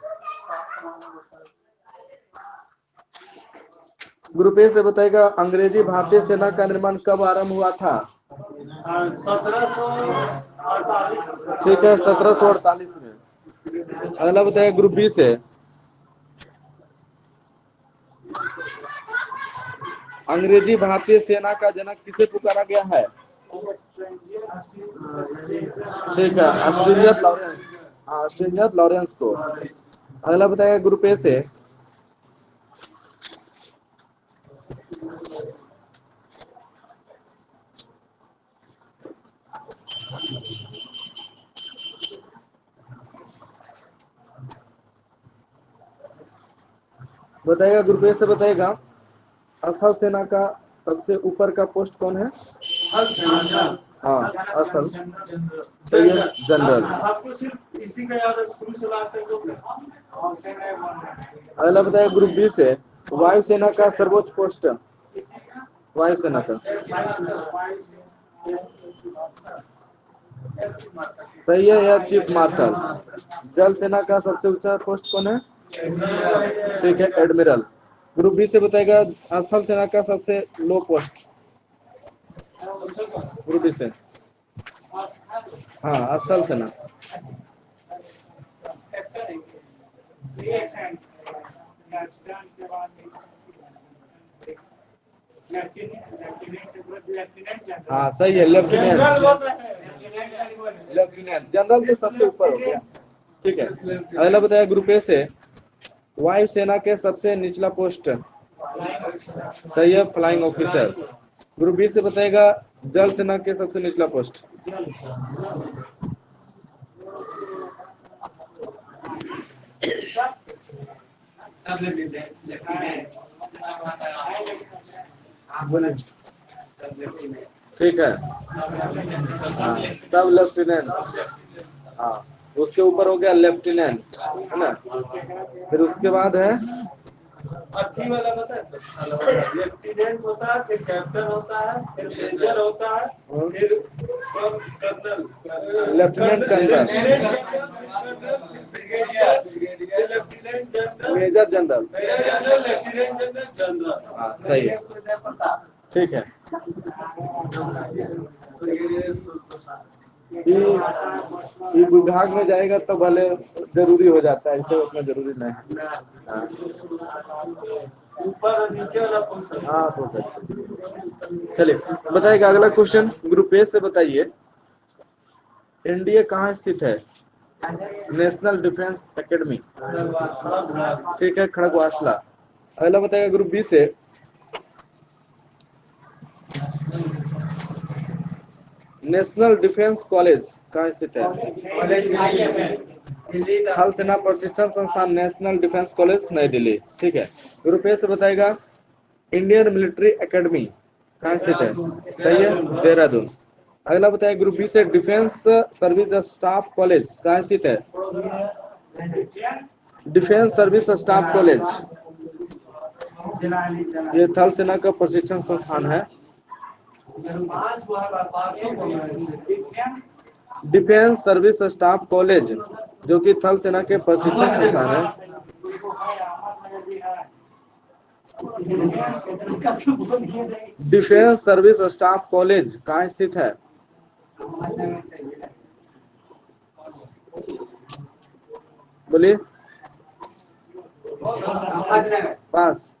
ग्रुप ए से बताएगा अंग्रेजी भारतीय सेना का निर्माण कब आरंभ हुआ था? 1748। ठीक है, 1748 में। अगला बताएगा ग्रुप बी से अंग्रेजी भारतीय सेना का जनक किसे पुकारा गया है? ठीक है, ऑस्ट्रेलियन लॉरेंस। हाँ, ऑस्ट्रेलियन लॉरेंस को। अगला बताएगा ग्रुप ए से बताएगा ग्रुप ए से बताएगा अथल सेना का सबसे ऊपर का पोस्ट कौन है? हाँ, अथल जनरल। आपको सिर्फ इसी का याद है, शुरू से लास्ट तक। अगला बताएगा ग्रुप बी से वायुसेना का सर्वोच्च पोस्ट। वायुसेना का सही है या चीफ मार्शल। जल सेना का सबसे ऊंचा पोस्ट कौन है? ठीक है, एडमिरल। ग्रुप बी से बताएगा स्थल सेना का सबसे लो पोस्ट। ग्रुप बी से हाँ, स्थल सेना। हाँ सही है, लेफ्टिनेंट। लेफ्टिनेंट जनरल तो सबसे ऊपर हो गया। ठीक है, अगला बताया ग्रुप ए से वायुसेना के सबसे निचला पोस्ट। सही है, फ्लाइंग ऑफिसर। ग्रुप बी से बताएगा जल सेना के सबसे निचला पोस्ट। ठीक है, हाँ, सब लेफ्टिनेंट। हाँ, उसके ऊपर हो गया लेफ्टिनेंट, है ना। फिर उसके बाद है अथी वाला पता है सर, लेफ्टिनेंट होता है, फिर कैप्टन होता है, फिर मेजर होता है, फिर colonel, lieutenant colonel, lieutenant general, major general. Lieutenant general, general. हाँ सही है, ठीक है। ये विभाग में जाएगा तो भले जरूरी हो जाता है, इसे उतना जरूरी नहीं है। हाँ। ऊपर और नीचे वाला पूछ। हाँ, हो सकता है। चलिए बताइएगा अगला क्वेश्चन ग्रुप ए से बताइए एनडीए कहाँ स्थित है? National defence academy. ठीक है, खड़गवासला। अगला बताइएगा ग्रुप बी से नेशनल डिफेंस कॉलेज कहाँ स्थित है? थल सेना प्रशिक्षण संस्थान नेशनल डिफेंस कॉलेज नई दिल्ली। ठीक है, ग्रुप ए से बताएगा इंडियन मिलिट्री एकेडमी कहाँ स्थित है? सही है, देहरादून। अगला बताइए ग्रुप बी से डिफेंस सर्विस स्टाफ कॉलेज कहाँ स्थित है? डिफेंस सर्विस स्टाफ कॉलेज ये थल सेना का प्रशिक्षण संस्थान है। डिफेंस सर्विस स्टाफ कॉलेज जो कि थल सेना के प्रशिक्षण संस्थान है। डिफेंस सर्विस स्टाफ कॉलेज कहाँ स्थित है? बोलिए। पास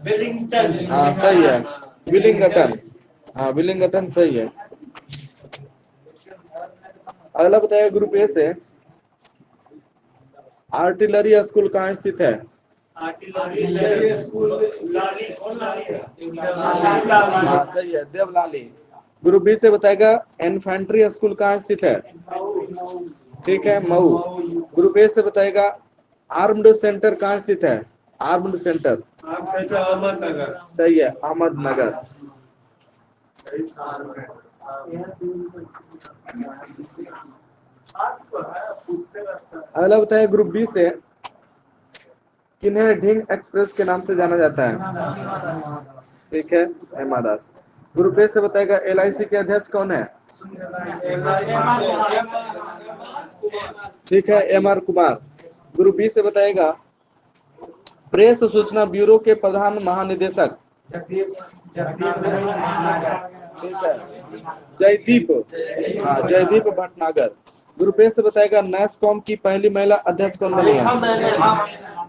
वेलिंगटन। हाँ सही है, विलिंगटन। हाँ, विलिंगटन सही है। अगला बताइए ग्रुप ए से आर्टिलरी स्कूल कहाँ स्थित है? आर्टिलरी स्कूल लाली। हाँ सही है, देवलाली। ग्रुप बी से बताएगा इन्फेंट्री स्कूल कहाँ स्थित है? ठीक है, मऊ। ग्रुप ए से बताएगा आर्म्ड सेंटर कहाँ स्थित है? Armed centre Ahmednagar. सही है, अहमदनगर। अगला बताइए ग्रुप बी से किन्हें ढींग एक्सप्रेस के नाम से जाना जाता है? ठीक है, हेमा दास। ग्रुप ए से बताएगा एलआईसी के अध्यक्ष कौन है? ठीक है, एमआर कुमार। ग्रुप बी से बताएगा प्रेस सूचना ब्यूरो के प्रधान महानिदेशक ठीक है, जयदीप, हाँ जयदीप भटनागर। ग्रुप ए से बताएगा नैसकॉम की पहली महिला अध्यक्ष कौन बनी है?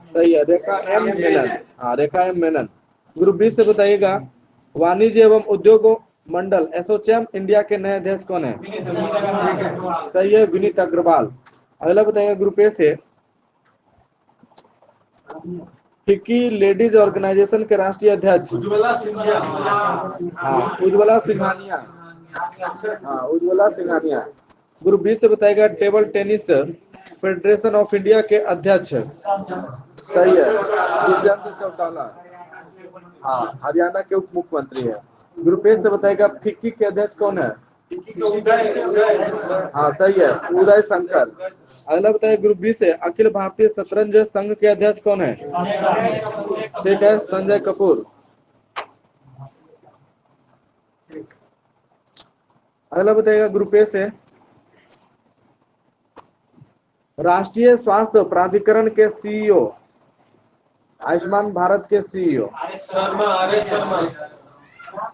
सही है, रेखा एम मेनन। हाँ, रेखा एम मेनन। ग्रुप बी से बताइएगा वाणिज्य एवं उद्योग मंडल एसोचैम इंडिया के नए अध्यक्ष कौन है? सही है, विनीत अग्रवाल। अगला बताइएगा ग्रुप ए से फिक्की लेडीज ऑर्गेनाइजेशन के राष्ट्रीय अध्यक्ष। उज्ज्वला सिंधिया। हाँ, उज्ज्वला सिंघानिया। हाँ, उज्ज्वला सिंघानिया। ग्रुप बी से बताएगा table tennis federation of India के अध्यक्ष। सही है, दुष्यंत चौटाला। हाँ, हरियाणा के उप मुख्यमंत्री है। ग्रुप ए से बताएगा फिक्की के अध्यक्ष कौन है? हाँ सही है, उदय शंकर। अगला बताइए ग्रुप बी से अखिल भारतीय शतरंज संघ के अध्यक्ष कौन है? ठीक है, संजय कपूर। अगला बताइएगा ग्रुप ए से राष्ट्रीय स्वास्थ्य प्राधिकरण के सीईओ, आयुष्मान भारत के सीईओ। शर्मा।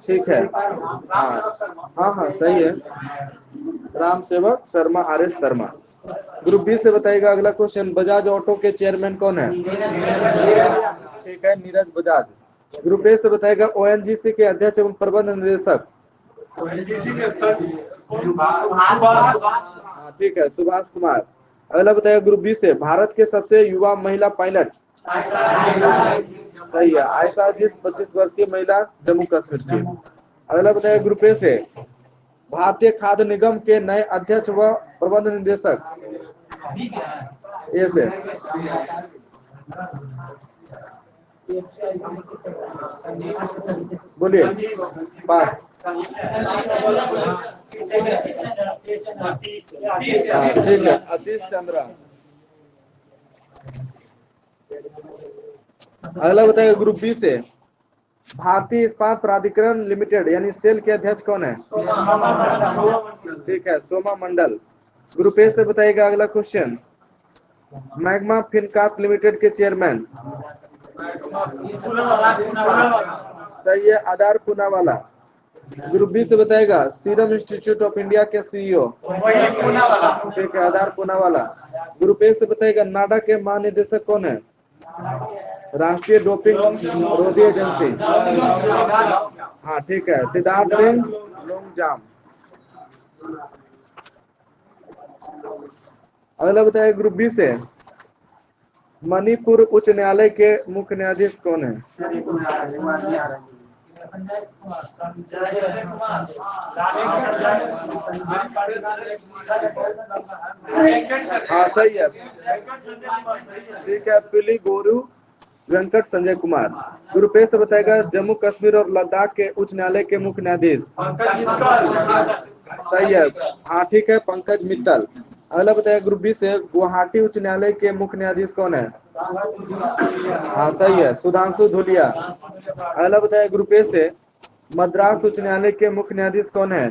ठीक है, हाँ हाँ सही है, Ram Sevak Sharma, R S Sharma. Group B से बताइएगा अगला क्वेश्चन बजाज ऑटो के चेयरमैन कौन है? ठीक है, नीरज बजाज। ग्रुप ए से बताइएगा ओएनजीसी के अध्यक्ष एवं प्रबंध निदेशक। हाँ ठीक है, सुभाष कुमार। अगला बताइएगा ग्रुप बी से भारत के सबसे युवा महिला पायलट। सही है, आयशा अजीज 25 वर्षीय महिला, जम्मू कश्मीर की। अगला बताइएगा ग्रुप ए से भारतीय खाद्य निगम के नए अध्यक्ष व प्रबंध निदेशक। ए से बोलिए, पास। ठीक है, अतीश चंद्रा। अगला बताइएगा ग्रुप बी से भारतीय इस्पात प्राधिकरण लिमिटेड यानी सेल के अध्यक्ष कौन है? ठीक है, सोमा मंडल। ग्रुप ए से बताइएगा अगला क्वेश्चन मैग्मा फिनकॉर्प लिमिटेड के चेयरमैन। सही है, आधार पूनावाला। ग्रुप बी से बताएगा सीरम इंस्टीट्यूट ऑफ इंडिया के सीईओ। ठीक है, आधार पूनावाला। ग्रुप ए से बताएगा नाडा के महानिदेशक कौन है? राष्ट्रीय डोपिंग रोधी एजेंसी। हाँ ठीक है, सिद्धार्थ सिंह लोंगजाम। अगला बताइए ग्रुप बी से मणिपुर उच्च न्यायालय के मुख्य न्यायाधीश कौन है? हाँ सही है, ठीक है, पिली गोरू वेंकट संजय कुमार। ग्रुप ए से बताएगा जम्मू कश्मीर और लद्दाख के उच्च न्यायालय के मुख्य न्यायाधीश। सही है, हाँ ठीक है, पंकज मित्तल। अगला बताएगा ग्रुप बी से गुवाहाटी उच्च न्यायालय के मुख्य न्यायाधीश कौन है? हाँ सही है, सुधांशु धुलिया। अगला बताएगा ग्रुप ए से मद्रास उच्च न्यायालय के मुख्य न्यायाधीश कौन है?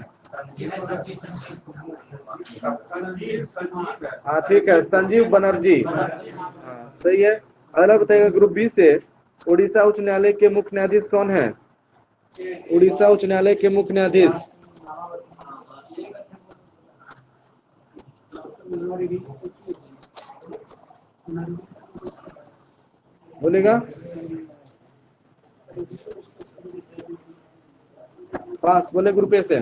हाँ ठीक है, संजीव बनर्जी। हाँ सही है। अगला बताइएगा ग्रुप बी से उड़ीसा उच्च न्यायालय के मुख्य न्यायाधीश कौन है? उड़ीसा उच्च न्यायालय के मुख्य न्यायाधीश बोलेगा, पास। बोले ग्रुप ए से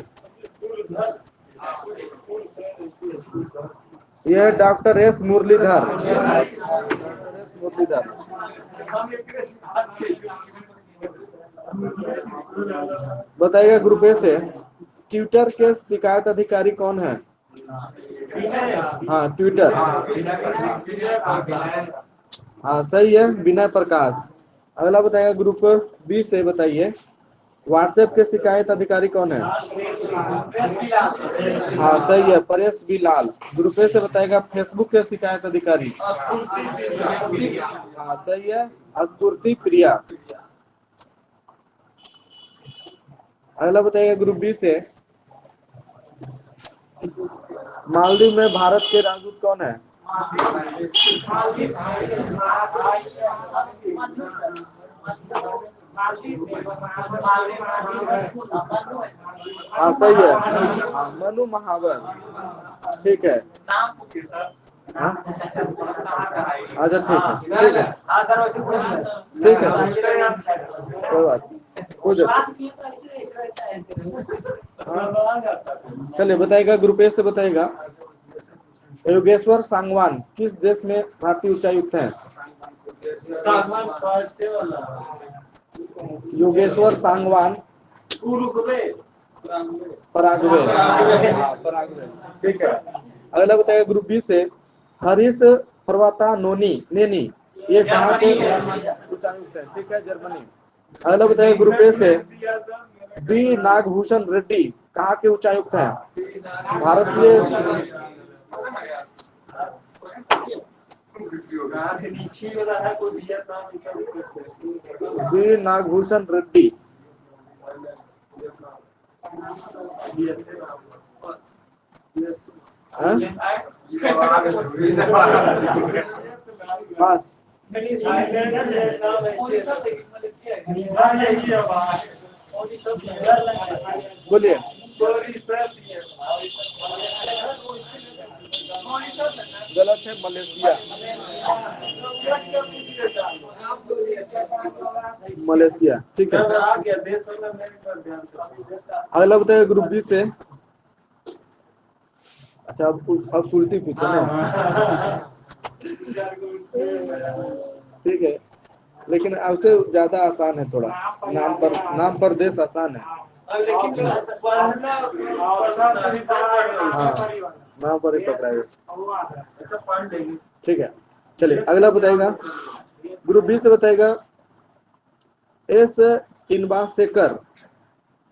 यह डॉक्टर एस मुरलीधर। बताइएगा ग्रुप ए से ट्विटर के शिकायत अधिकारी कौन है? हाँ ट्विटर, हाँ सही है, विनय प्रकाश। अगला बताइएगा ग्रुप बी से बताइए व्हाट्सएप के शिकायत अधिकारी कौन है? हाँ सही है, Paresh B Lal. Group A से बताएगा फेसबुक के शिकायत अधिकारी। हाँ सही है, स्फूर्ति प्रिया। अगला बताइएगा ग्रुप बी से मालदीव में भारत के राजदूत कौन है? हाँ सही है, हाँ, मनु महावर, ठीक है। हाँ? अच्छा ठीक है हाँ सर वैसे पूछ लें। ठीक है, कोई बात नहीं, हो जाता है। चलिए बताएगा, ग्रुप ए से बताएगा, योगेश्वर सांगवान किस देश में भारतीय उच्चायुक्त हैं? योगेश्वर सांगवान पराग्वे, हाँ पराग्वे, ठीक है। अगला बताएगा ग्रुप बी से, हरीश पर्वता नेनी ये कहाँ के उच्चायुक्त है? ठीक है, जर्मनी। अगला बताएगा ग्रुप ए से, बी नागभूषण रेड्डी कहाँ के उच्चायुक्त हैं? भारतीय। बी नागभूषण रेड्डी, बस बोलिए। गलत है, मलेशिया, मलेशिया, ठीक है। अगला बताइए ग्रुप बी से, अच्छा अब उल्टी पूछो ना, ठीक है, लेकिन आपसे ज्यादा आसान है थोड़ा, नाम पर देश आसान है। हाँ, नाम पर ही पकड़ाएगा, ठीक है। चलिए अगला बताएगा, ग्रुप बी से बताएगा, एस इनबासेकर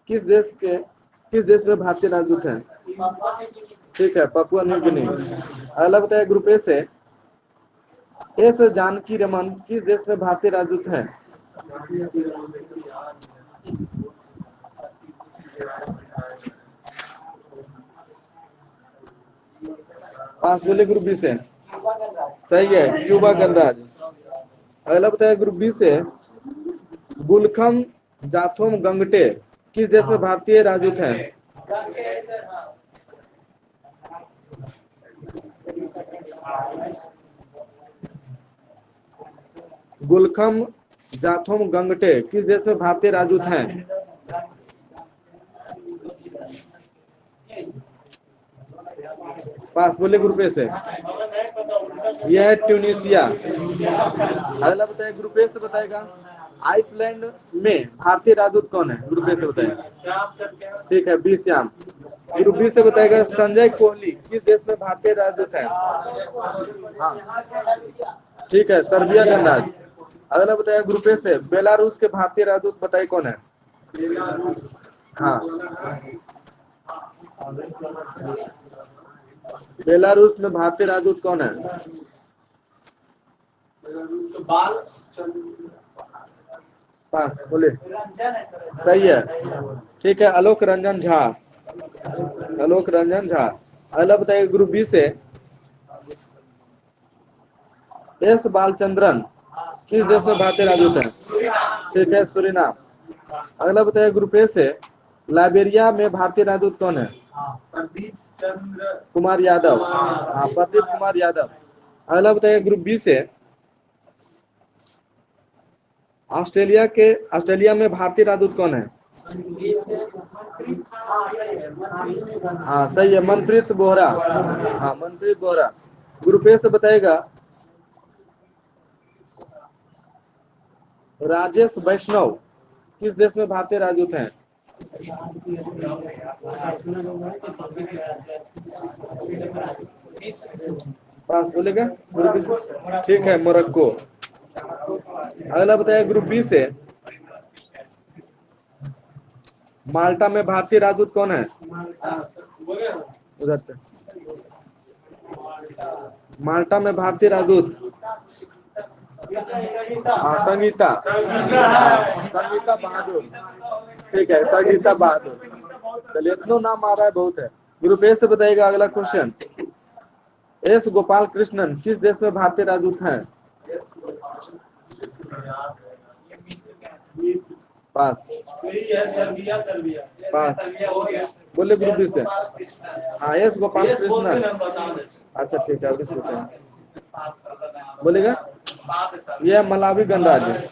किस देश में भारतीय राजदूत हैं? ठीक है, पपुआ न्यू गिनी। अगला बताएगा ग्रुप ए से, एस जानकी रमन किस देश में भारतीय राजदूत हैं? पास बोले ग्रुप बी से, सही है, क्यूबा गणराज्य। अगला बताएगा ग्रुप बी से, गुलखम जाथोम गंगटे किस देश में भारतीय राजदूत हैं? गुलखम जाथोम गंगटे किस देश में भारतीय राजदूत हैं? पास बोले ग्रुप ए से, यह है ट्यूनिसिया। अगला बताइए ग्रुप ए से बताएगा, आइसलैंड में भारतीय राजदूत कौन है? ग्रुप ए से बताएगा, ठीक है, बी श्याम। ग्रुप बी से बताएगा, संजय कोहली किस देश में भारतीय राजदूत है? हाँ ठीक है, सर्बिया गणराज्य। अगला बताएगा ग्रुप ए से, बेलारूस के भारतीय राजदूत बताइए कौन है? हाँ, बेलारूस में भारतीय राजदूत कौन है? पास बोले, सही है, ठीक है, आलोक रंजन झा, आलोक रंजन झा। अगला बताइए ग्रुप बी से, एस बालचंद्रन किस देश में भारतीय राजदूत है? ठीक है, सूरीनाम। अगला बताइए ग्रुप ए से, लाइबेरिया में भारतीय राजदूत कौन है? प्रदीप चंद्र कुमार यादव, हाँ प्रदीप कुमार यादव। अगला बताइए ग्रुप बी से, ऑस्ट्रेलिया में भारतीय राजदूत कौन है? हाँ सही है, मनप्रीत बोहरा, हाँ मनप्रीत बोहरा। ग्रुप ए से बताएगा, राजेश वैष्णव किस देश में भारतीय राजदूत हैं? पास बोलेगा, ठीक है, मोरक्को। अगला बताइए ग्रुप बी से, माल्टा में भारतीय राजदूत कौन है? उधर से, माल्टा में भारतीय राजदूत, हाँ संगीता बहादुर, ठीक है, संगीता बहादुर। चलिए इतना नाम आ रहा है, बहुत है। ग्रुप ए से बताइएगा अगला क्वेश्चन, एस गोपाल कृष्णन किस देश में भारतीय राजदूत हैं? पास। यही है सर्बिया तरबिया पास। बोले ग्रुप बी से। हाँ एस गोपाल कृष्णन। अच्छा ठीक है, अभी पूछे बोलेगा। ये मलावी गणराज्य,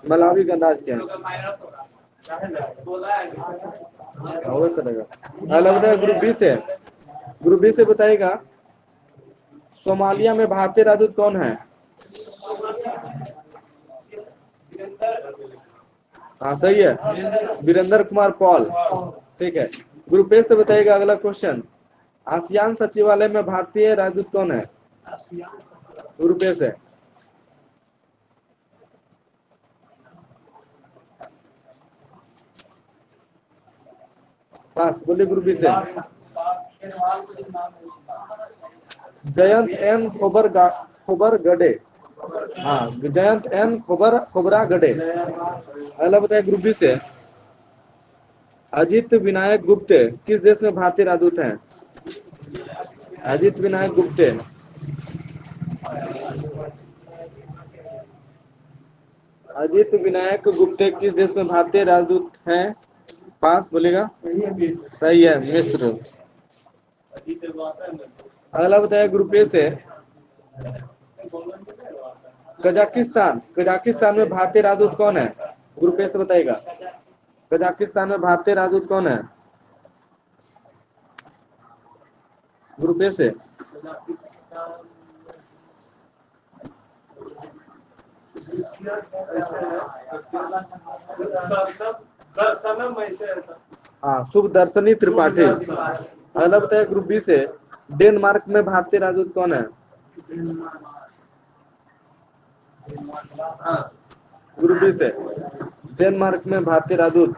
मलावी गणराज्य क्या है? वो करेगा। अगला बताइए ग्रुप बी से। ग्रुप बी से बताइएगा सोमालिया में भारतीय राजदूत कौन है? हाँ सही है, वीरेंद्र कुमार पॉल। ठीक है। ग्रुप ए से बताइएगा अगला क्वेश्चन, आसियान सचिवालय में भारतीय राजदूत कौन है? ग्रुप ए से। पास। बोलिए ग्रुप बी से। जयंत एन खोबरगडे। हाँ जयंत एन खोबरागडे। अगला बताइए ग्रुप बी से, अजित विनायक गुप्ते किस देश में भारतीय राजदूत हैं? अजित विनायक गुप्ते। अजित विनायक गुप्ते किस देश में भारतीय राजदूत हैं? पास। बोलेगा। सही है, मिस्र। अगला बताइए ग्रुप ए से, कजाकिस्तान, कजाकिस्तान में भारतीय राजदूत कौन है? ग्रुप ए से बताइएगा कजाकिस्तान में भारतीय राजदूत कौन है? ग्रुप ए से। हाँ शुभ दर्शनी त्रिपाठी। अगला बताइए ग्रुप बी से, डेनमार्क में भारतीय राजदूत कौन है? ग्रुप बी से, डेनमार्क में भारतीय राजदूत।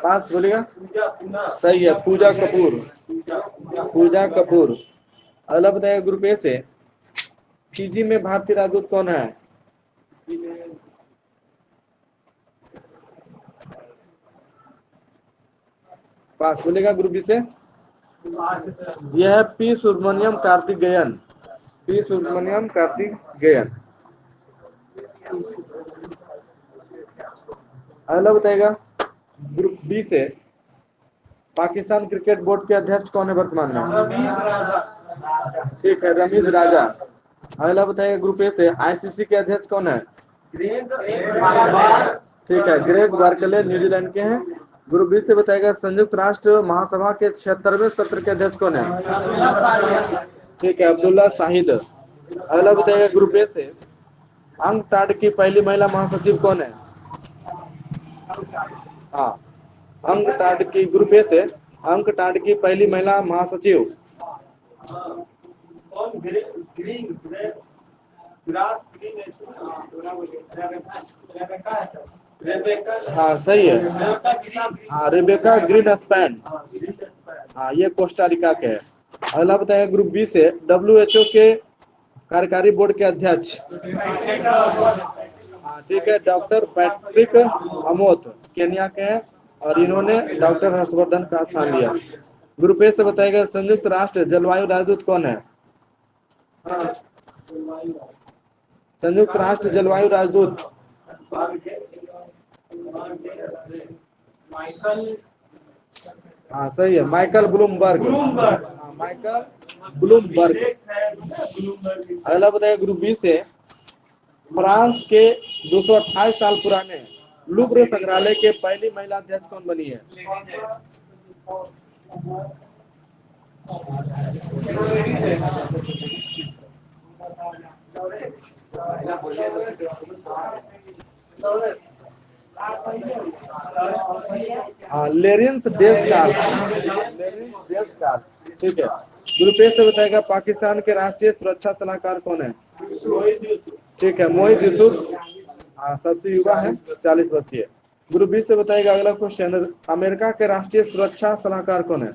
पास। बोलेगा। सही है, पूजा कपूर। पूजा कपूर। अगला बताइए ग्रुप ए से, फिजी में भारतीय राजदूत कौन है? पास। बोलेगा ग्रुप बी से। यह है पी सुब्रमण्यम कार्तिकेयन। पी सुब्रमण्यम कार्तिकेयन। अगला बताएगा ग्रुप बी से, पाकिस्तान क्रिकेट बोर्ड के अध्यक्ष कौन है वर्तमान में? ठीक है, रमीज राजा। अगला बताइए ग्रुप ए से, आईसीसी के अध्यक्ष कौन है? ठीक है, ग्रेग बार्कले न्यूजीलैंड के हैं। ग्रुप बी से बताएगा संयुक्त राष्ट्र महासभा के 76वें सत्र के अध्यक्ष कौन है? ठीक है, अब्दुल्ला शाहिद। अगला बताइएगा ग्रुप ए से, अंगटाड की पहली महिला महासचिव कौन है? हाँ अंगटाड की, ग्रुप ए से अंगटाड की पहली महिला महासचिव। हाँ सही है, हाँ रेबेका ग्रीनस्पैन। हाँ ये कोस्टा रिका के है। अगला बताएगा ग्रुप बी से, WHO के कार्यकारी बोर्ड के अध्यक्ष। हाँ ठीक है, डॉक्टर पैट्रिक अमोत केन्या के हैं और इन्होंने डॉक्टर हर्षवर्धन का स्थान लिया। ग्रुप ए से बताएगा संयुक्त राष्ट्र जलवायु राजदूत कौन है? संयुक्त राष्ट्र जलवायु राजदूत। हाँ सही है, माइकल ब्लूमबर्ग। Michael Bloomberg. अगला बताइए ग्रुप बी से, फ्रांस के 228 साल पुराने लूव्र संग्रहालय के पहली महिला अध्यक्ष कौन बनी है? लेरेंस डेस्कार्स। ठीक है। ग्रुप ए से बताएगा पाकिस्तान के राष्ट्रीय सुरक्षा सलाहकार कौन है? ठीक है, मोहित यूसुफ। हाँ सबसे युवा है, 40 वर्षीय। ग्रुप बी से बताएगा अगला क्वेश्चन, अमेरिका के राष्ट्रीय सुरक्षा सलाहकार कौन है?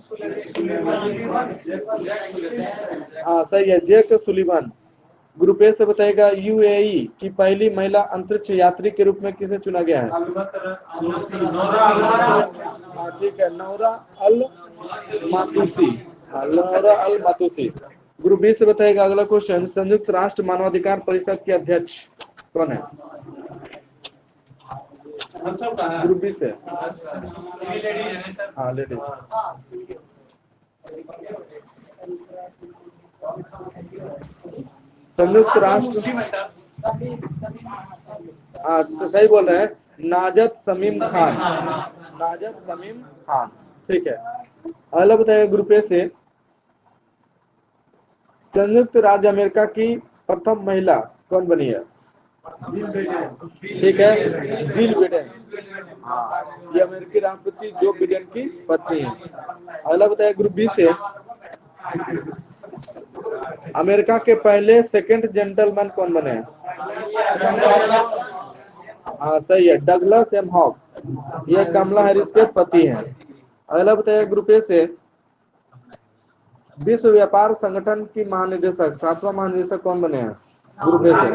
हाँ सही है, जेक सुलिवान। ग्रुप ए से बताएगा UAE की पहली महिला अंतरिक्ष यात्री के रूप में किसे चुना गया है? हाँ ठीक है, नौरा अल मातूसी। नौरा अल मातूसी। ग्रुप बी से बताएगा अगला क्वेश्चन, संयुक्त राष्ट्र मानवाधिकार परिषद के अध्यक्ष कौन है? हम सब कहा है ग्रुप बी से। लेडीज हाँ लेडीज। संयुक्त राष्ट्र, हाँ सही बोल रहे हैं, नाजत शमीम खान। नाजत शमीम खान, ठीक है। अगला बताइए ग्रुप ए से, संयुक्त राज्य अमेरिका की प्रथम महिला कौन बनी है? ठीक है, जिल बिडेन। हाँ, ये अमेरिकी राष्ट्रपति जो बिडेन की पत्नी है। अगला बताइए ग्रुप बी से, अमेरिका के पहले सेकंड जेंटलमैन कौन बने हैं? हाँ सही है, डगलस एम हॉक, ये कमला हैरिस के पति हैं। अगला बताइए ग्रुप ए से, विश्व व्यापार संगठन की महानिदेशक, 7वां महानिदेशक कौन बने हैं? ग्रुप ए से।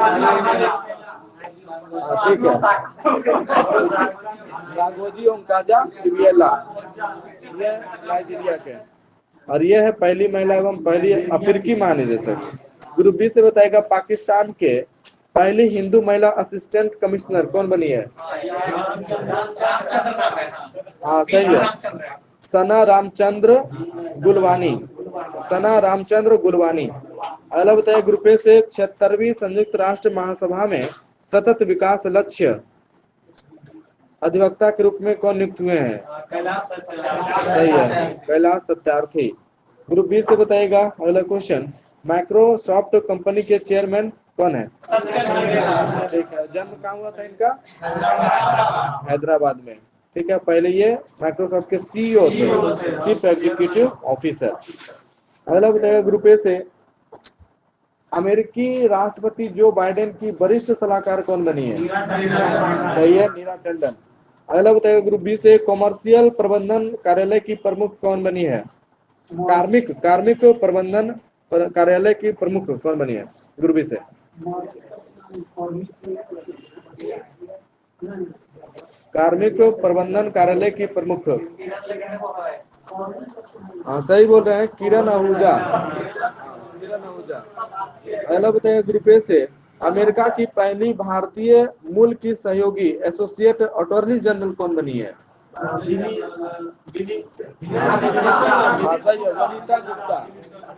ठीक है, राघोजी ओंकाजा किबियेला, ये नाइजीरिया के, और ये है पहली महिला एवं पहली अफ्रीकी महानिदेशक। ग्रुप बी से बताएगा, पाकिस्तान के पहली हिंदू महिला असिस्टेंट कमिश्नर कौन बनी है? हाँ सही है, सना रामचंद्र गुलवानी। सना रामचंद्र गुलवानी। अगला बताइए ग्रुप ए से, 76वीं संयुक्त राष्ट्र महासभा में सतत विकास लक्ष्य अधिवक्ता के रूप में कौन नियुक्त हुए हैं? सही है, कैलाश सत्यार्थी। ग्रुप बी से बताइएगा अगला क्वेश्चन, माइक्रोसॉफ्ट कंपनी के चेयरमैन कौन है? ठीक है, जन्म कहाँ हुआ था इनका? हैदराबाद में। ठीक है, पहले ये माइक्रोसॉफ्ट के सीईओ थे, चीफ एग्जीक्यूटिव ऑफिसर। अगला बताइएगा ग्रुप ए से, अमेरिकी राष्ट्रपति जो बाइडेन की वरिष्ठ सलाहकार कौन बनी है? सही है, नीरा टंडन। अगला बताइएगा ग्रुप बी से, कॉमर्शियल प्रबंधन कार्यालय की प्रमुख कौन बनी है? कार्मिक प्रबंधन कार्यालय की प्रमुख कौन बनी है? ग्रुप बी से। कार्मिक प्रबंधन कार्यालय की प्रमुख, हाँ सही बोल रहे हैं, किरण आहूजा। अगला बताइए ग्रुप ए से, अमेरिका की पहली भारतीय मूल की सहयोगी एसोसिएट अटॉर्नी जनरल कौन बनी है?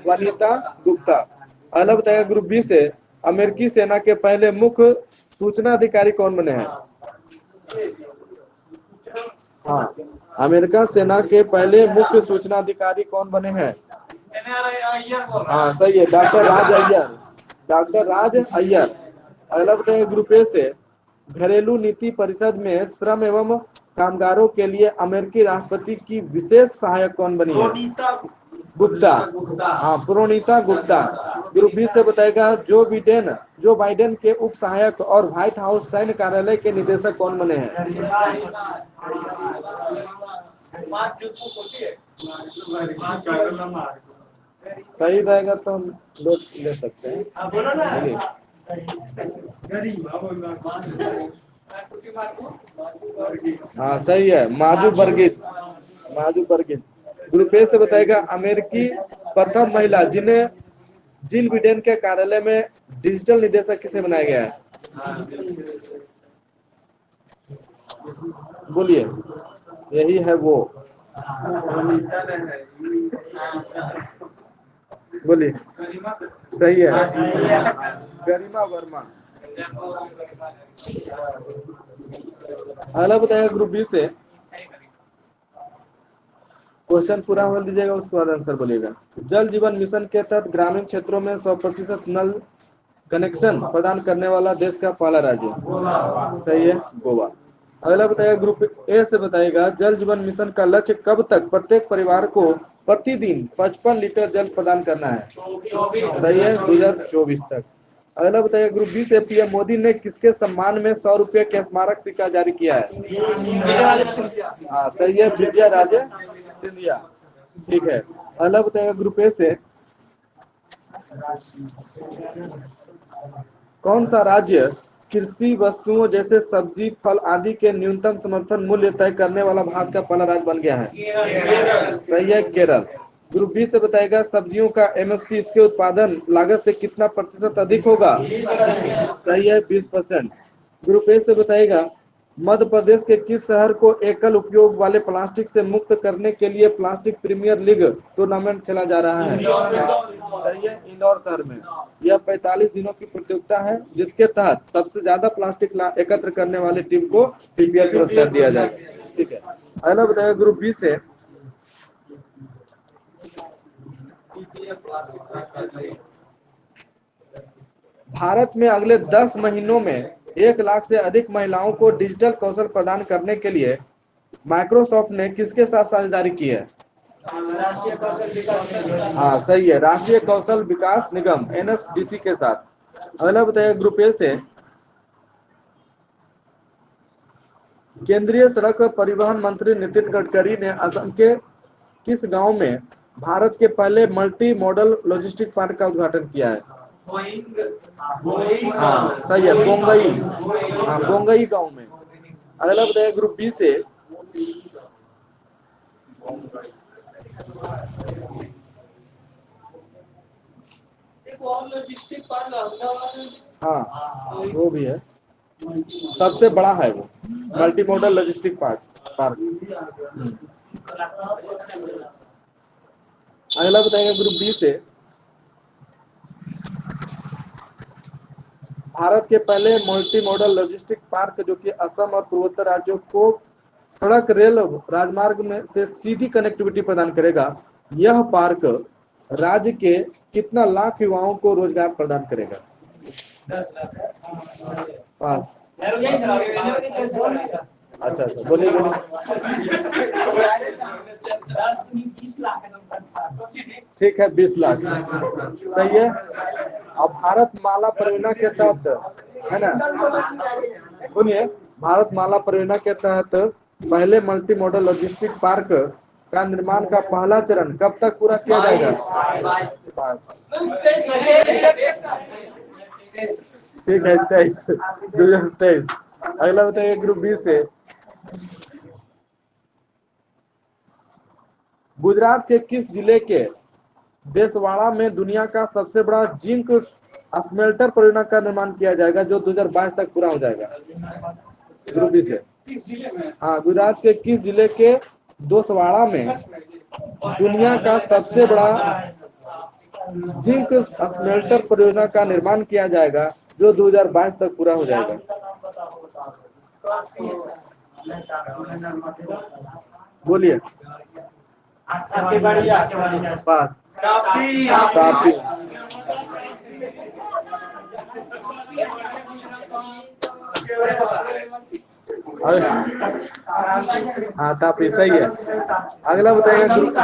वनीता गुप्ता। अगला बताइए ग्रुप बी से, अमेरिकी सेना के पहले मुख्य सूचना अधिकारी कौन बने हैं? हाँ, अमेरिका सेना के पहले मुख्य सूचना अधिकारी कौन बने हैं? हाँ सही है, डॉक्टर राज अय्यर। डॉक्टर राज अय्यर। अगला बताइए ग्रुप ए से, घरेलू नीति परिषद में श्रम एवं कामगारों के लिए अमेरिकी राष्ट्रपति की विशेष सहायक कौन बनी है? गुप्ता। हाँ, प्रोनीता गुप्ता। ग्रुप बी से बताएगा, जो बाइडेन के उप सहायक और व्हाइट हाउस सैन्य कार्यालय के निदेशक कौन बने हैं? सही रहेगा तो हम लोग ले सकते हैं। हाँ सही है, माजू बर्गिज। ग्रुप ए से बताएगा, अमेरिकी प्रथम महिला जिन्हें जिल बिडेन के कार्यालय में डिजिटल निदेशक किसे बनाया गया है? बोलिए, यही है वो। बोलिए, सही है, गरिमा वर्मा। अगला बताएगा ग्रुप बी से, क्वेश्चन पूरा हो लीजिएगा, उसके बाद आंसर बोलिएगा। जल जीवन मिशन के तहत ग्रामीण क्षेत्रों में 100% नल कनेक्शन प्रदान करने वाला देश का पहला राज्य? सही है, गोवा। अगला बताइएगा ग्रुप ए से बताइएगा, जल जीवन मिशन का लक्ष्य कब तक प्रत्येक परिवार को प्रतिदिन 55 लीटर जल प्रदान करना है? सही है, 2024 तक। अगला बताइए ग्रुप बी से, पीएम मोदी ने किसके सम्मान में 100 रुपए के स्मारक सिक्का जारी किया है? हाँ सही है, विजय राजे सिंधिया। ठीक है, अगला बताइएगा ग्रुप ए से, कौन सा राज्य कृषि वस्तुओं जैसे सब्जी फल आदि के न्यूनतम समर्थन मूल्य तय करने वाला भारत का पहला राज्य बन गया है? सही है, केरल। ग्रुप बी से बताएगा सब्जियों का एमएसपी इसके उत्पादन लागत से कितना प्रतिशत अधिक होगा? सही है, 20%। ग्रुप ए से बताएगा मध्य प्रदेश के किस शहर को एकल उपयोग वाले प्लास्टिक से मुक्त करने के लिए प्लास्टिक प्रीमियर लीग टूर्नामेंट खेला जा रहा है? सही है, इंदौर शहर में। यह 45 दिनों की प्रतियोगिता है जिसके तहत सबसे ज्यादा प्लास्टिक एकत्र करने वाली टीम को पीपीएल पुरस्कार दिया जाएगा। ठीक है, अगला बताएगा ग्रुप बी से भारत में अगले 10 महीनों में 1 लाख से अधिक महिलाओं को डिजिटल कौशल प्रदान करने के लिए माइक्रोसॉफ्ट ने किसके साथ साझेदारी की है? राष्ट्रीय कौशल विकास निगम। हाँ सही है, राष्ट्रीय कौशल विकास निगम एनएसडीसी के साथ। अगला बताइए ग्रुप ए से केंद्रीय सड़क परिवहन मंत्री नितिन गडकरी ने असम के किस गांव में भारत के पहले मल्टी मॉडल लॉजिस्टिक पार्क का उद्घाटन किया है? हाँ सही है, बोंगई। हाँ, बोंगई गांव में। अगला बताइए ग्रुप बी से लॉजिस्टिक पार्क अहमदाबाद में। हाँ वो भी है, सबसे बड़ा है वो मल्टी मॉडल लॉजिस्टिक पार्क। अगला बताएगा ग्रुप बी से भारत के पहले मल्टी मॉडल लॉजिस्टिक पार्क जो कि असम और पूर्वोत्तर राज्यों को सड़क रेल राजमार्ग में से सीधी कनेक्टिविटी प्रदान करेगा। यह पार्क राज्य के कितना लाख युवाओं को रोजगार प्रदान करेगा? 10 लाख। पास। अच्छा अच्छा, बोलिए बोलिए। 20 लाख। ठीक है, 20 लाख सही है। अब भारत माला परियोजना के तहत है ना, सुनिए, भारत माला परियोजना के तहत पहले मल्टी मॉडल लॉजिस्टिक पार्क का निर्माण का पहला चरण कब तक पूरा किया जाएगा? ठीक है, 2023। अगला बताइए ग्रुप बी से गुजरात के किस जिले के देसवाड़ा में दुनिया का सबसे बड़ा जिंक स्मेल्टर परियोजना का निर्माण किया जाएगा जो 2022 तक पूरा हो जाएगा? ग्रुप बी से हाँ, गुजरात के किस जिले के देसवाड़ा में दुनिया का सबसे बड़ा जिंक स्मेल्टर परियोजना का निर्माण किया जाएगा जो 2022 तक पूरा हो जाएगा? बोलिए। पास। तापी। हाँ तापी सही है। अगला बताइएगा ग्रुप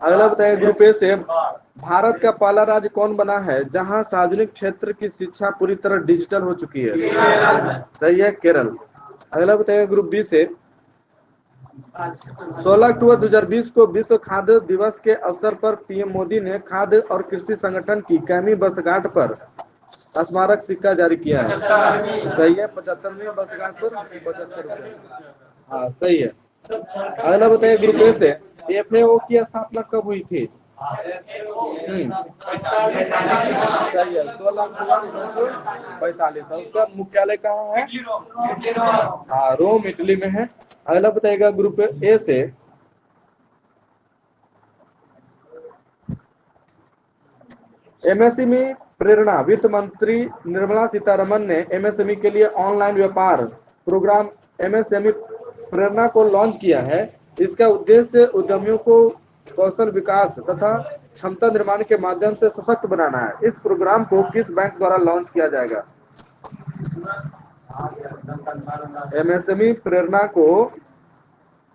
अगला बताइए ग्रुप ए से भारत का पहला राज्य कौन बना है जहां सार्वजनिक क्षेत्र की शिक्षा पूरी तरह डिजिटल हो चुकी है? सही है, केरल। अगला बताइए ग्रुप बी से 16 अक्टूबर 2020 को विश्व खाद्य दिवस के अवसर पर पीएम मोदी ने खाद्य और कृषि संगठन की कैमी वर्षगांठ पर स्मारक सिक्का जारी किया है? सही है, 75वीं वर्षगांठ पर 75 रुपए। हाँ सही है। अगला बताइए ग्रुप ए से एफएओ की स्थापना कब हुई थी? सही है, 16 अक्टूबर 1945। उसका मुख्यालय कहाँ है? हाँ, रोम इटली में है। अगला बताइएगा ग्रुप ए से एमएसएमई प्रेरणा वित्त मंत्री निर्मला सीतारमन ने एमएसएमई के लिए ऑनलाइन व्यापार प्रोग्राम एमएसएमई प्रेरणा को लॉन्च किया है। इसका उद्देश्य उद्यमियों को कौशल विकास तथा क्षमता निर्माण के माध्यम से सशक्त बनाना है। इस प्रोग्राम को किस बैंक द्वारा लॉन्च किया जाएगा? एमएसएमई प्रेरणा को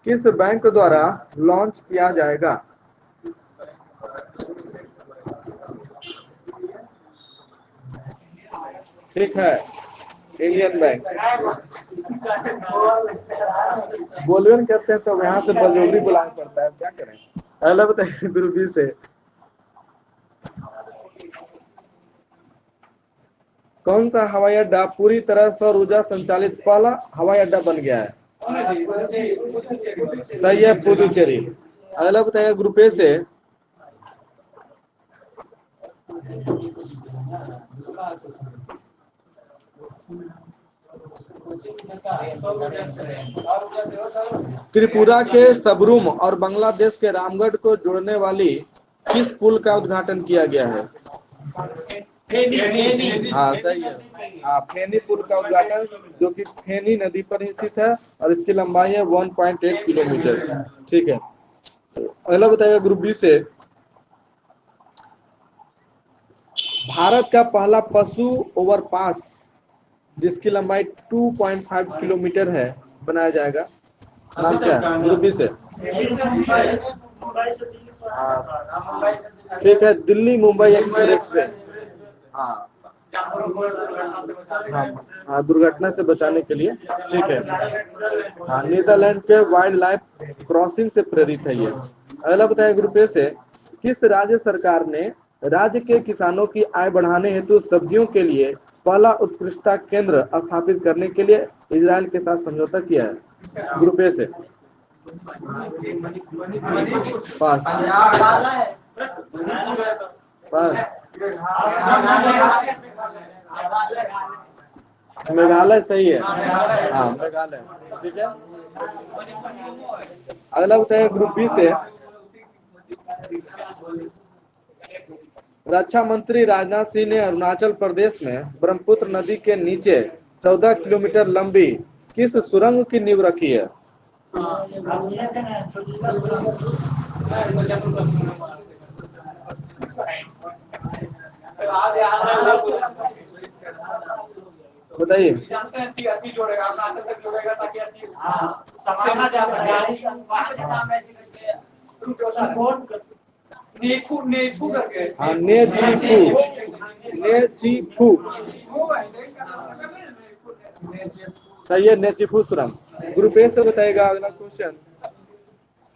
किस बैंक द्वारा लॉन्च किया जाएगा? ठीक है, इंडियन बैंक। बोलबे करते हैं तो यहाँ से बजोगरी बुलाना पड़ता है, क्या करें। अगला बताइए ग्रुप बी से, कौन सा हवाई अड्डा पूरी तरह सौर ऊर्जा संचालित पहला हवाई अड्डा बन गया है? सही है, पुदुचेरी। अगला बताइए ग्रुप ए से, त्रिपुरा के सबरूम और बांग्लादेश के रामगढ़ को जोड़ने वाली किस पुल का उद्घाटन किया गया है? हाँ सही है, हाँ फेनी पुल का उद्घाटन, जो कि फेनी नदी पर स्थित है और इसकी लंबाई है 1.8 किलोमीटर। ठीक है, अगला बताइएगा ग्रुप बी से, भारत का पहला पशु ओवरपास जिसकी लंबाई 2.5 किलोमीटर है बनाया जाएगा, नाम क्या है? ग्रुप बी से, हाँ ठीक है, दिल्ली मुंबई एक्सप्रेस वे। हाँ हाँ, दुर्घटना से बचाने के लिए। ठीक है, हाँ नीदरलैंड के वाइल्ड लाइफ क्रॉसिंग से प्रेरित है ये। अगला बताया ग्रुप ए से, किस राज्य सरकार ने राज्य के किसानों की आय बढ़ाने हेतु सब्जियों के लिए पहला उत्कृष्टता केंद्र स्थापित करने के लिए इजराइल के साथ समझौता किया है? ग्रुप ए से, पास पास, मेघालय सही है, हाँ मेघालय। ठीक है, अगला बताइए ग्रुप बी से, रक्षा मंत्री राजनाथ सिंह ने अरुणाचल प्रदेश में ब्रह्मपुत्र नदी के नीचे 14 किलोमीटर लंबी किस सुरंग की नींव रखी है? बताइए। हाँ नेचीफू सही है, नेचीफू सुरंग। ग्रुप ए से बताएगा अगला क्वेश्चन,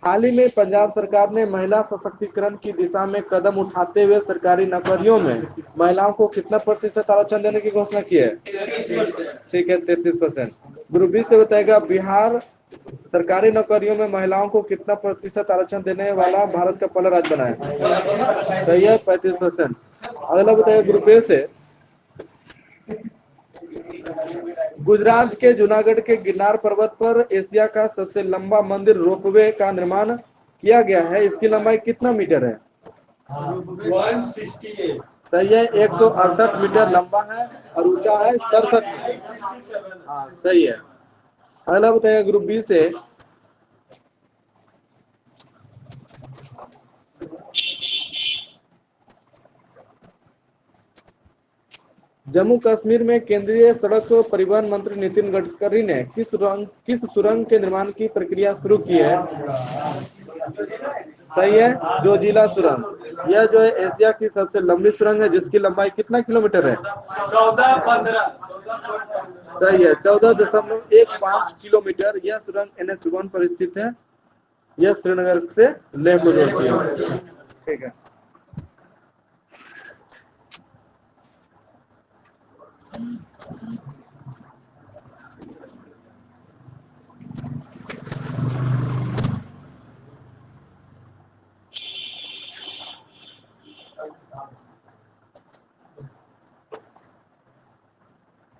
हाल ही में पंजाब सरकार ने महिला सशक्तिकरण की दिशा में कदम उठाते हुए सरकारी नौकरियों में महिलाओं को कितना प्रतिशत आरक्षण देने की घोषणा की है? ठीक है, 33%। ग्रुप बी से बताएगा, बिहार सरकारी नौकरियों में महिलाओं को कितना प्रतिशत आरक्षण देने वाला भारत का पहला राज्य बना है? सही है, 35%। अगला बताइए ग्रुप ए से, गुजरात के जूनागढ़ के गिरनार पर्वत पर एशिया का सबसे लंबा मंदिर रोपवे का निर्माण किया गया है, इसकी लंबाई कितना मीटर है? 168। सही है, 168 मीटर लंबा है और ऊंचा है 67 मीटर। हाँ सही है। अगला बताइए ग्रुप बी से, जम्मू कश्मीर में केंद्रीय सड़क परिवहन मंत्री नितिन गडकरी ने किस सुरंग के निर्माण की प्रक्रिया शुरू की है? सही है, जोजिला सुरंग। यह जो है एशिया की सबसे लंबी सुरंग है, जिसकी लंबाई कितना किलोमीटर है? 14-15। सही है, 14.15 किलोमीटर। यह सुरंग NH1 पर स्थित है, यह श्रीनगर से लेह को जोड़ती है। ठीक है,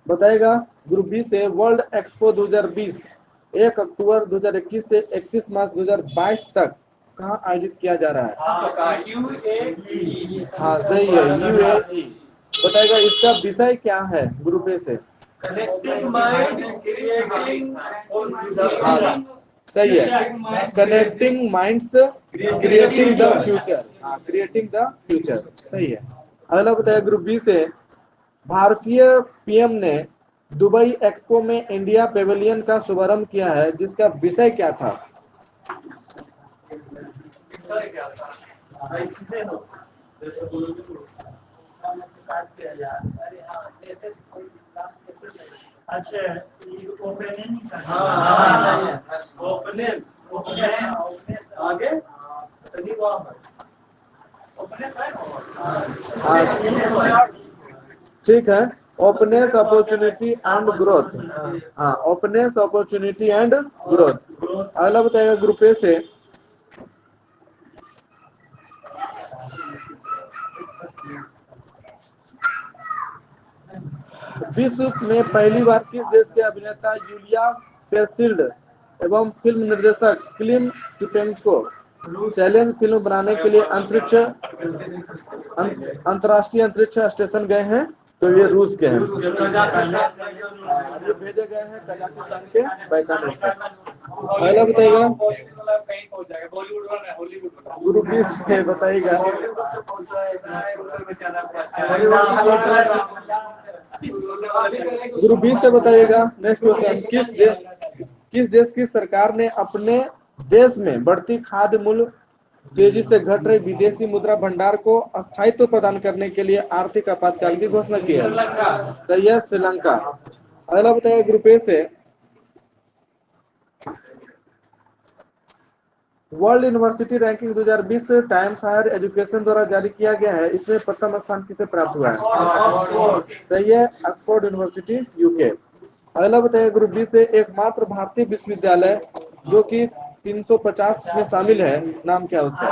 बताएगा ग्रुप बी से, वर्ल्ड एक्सपो 2020 1 अक्टूबर 2021 से 31 मार्च 2022 तक कहाँ आयोजित किया जा रहा है? UAE। हाँ सही है, UAE। बताएगा इसका विषय क्या है? ग्रुप ए से, कनेक्टिंग माइंड क्रिएटिंग। हाँ सही है, connecting minds creating the future. हाँ, क्रिएटिंग द फ्यूचर सही है। अगला बताया ग्रुप बी से, भारतीय पीएम ने दुबई एक्सपो में इंडिया पेविलियन का शुभारंभ किया है, जिसका विषय क्या था? अच्छा ओपनिंग ओपनेस ओपनेस आगे ओपनेस हाँ ठीक है। ओपनेस, अपॉर्चुनिटी एंड ग्रोथ। हाँ, ओपनेस, अपॉर्चुनिटी एंड ग्रोथ। अगला बताएगा ग्रुप ए से, विश्व में पहली बार किस देश के अभिनेता यूलिया पेसिल्ड एवं फिल्म निर्देशक क्लिम सिपेंको चैलेंज फिल्म बनाने के लिए अंतर्राष्ट्रीय अंतरिक्ष स्टेशन गए हैं? तो ये रूस के हैं। ये भेजे गए हैं कजाकिस्तान के बैकानूर से। अगला बताइएगा ग्रुप बी से, बताइएगा ग्रुप बी से बताइएगा। नेक्स्ट क्वेश्चन, किस देश की सरकार ने अपने देश में बढ़ती खाद्य मूल्य, तेजी से घट रही विदेशी मुद्रा भंडार को स्थायित्व प्रदान करने के लिए आर्थिक आपातकाल की घोषणा की है? सही है, श्रीलंका। अगला बताइए ग्रुप ए से, world university ranking 2020 Times higher education द्वारा जारी किया गया है। इसमें प्रथम स्थान किसे प्राप्त हुआ है? सही है, ऑक्सफोर्ड यूनिवर्सिटी, यूके। अगला बताइए ग्रुप बी से, एकमात्र भारतीय विश्वविद्यालय जो कि 350 में शामिल है, नाम क्या है उसका?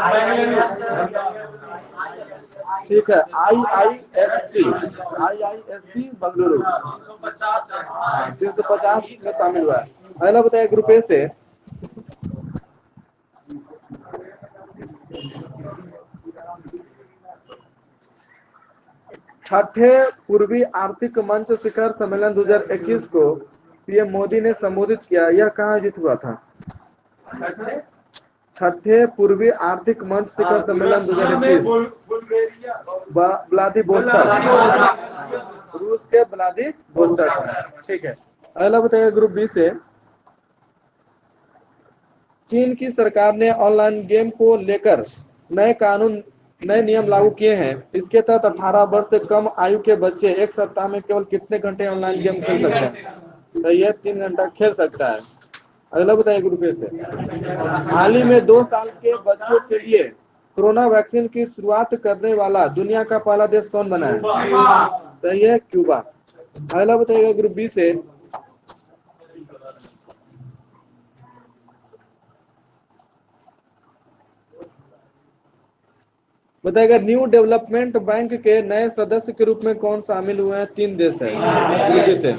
ठीक है, IISc बंगलुरु, 350 में शामिल हुआ है। अगला बताइए ग्रुप ए से, छठे पूर्वी आर्थिक मंच शिखर सम्मेलन 2021 को पीएम मोदी ने संबोधित किया, यह कहाँ आयोजित हुआ था? छठे पूर्वी आर्थिक मंच शिखर सम्मेलन 2021 व्लादिवोस्तोक, रूस के व्लादिवोस्तोक। ठीक है। अगला बताइए ग्रुप बी से, चीन की सरकार ने ऑनलाइन गेम को लेकर नए नियम लागू किए हैं। इसके तहत 18 वर्ष से कम आयु के बच्चे एक सप्ताह में केवल कितने घंटे ऑनलाइन गेम खेल सकते हैं? सही है, 3 घंटा खेल सकता है। अगला बताइए ग्रुप ए से, हाल ही में 2 साल के बच्चों के लिए कोरोना वैक्सीन की शुरुआत करने वाला दुनिया का पहला देश कौन बना है? सही है, क्यूबा। अगला बताइएगा ग्रुप बी से, बताइएगा न्यू डेवलपमेंट बैंक के नए सदस्य के रूप में कौन शामिल हुए हैं? 3 देश है ग्रुप बी से।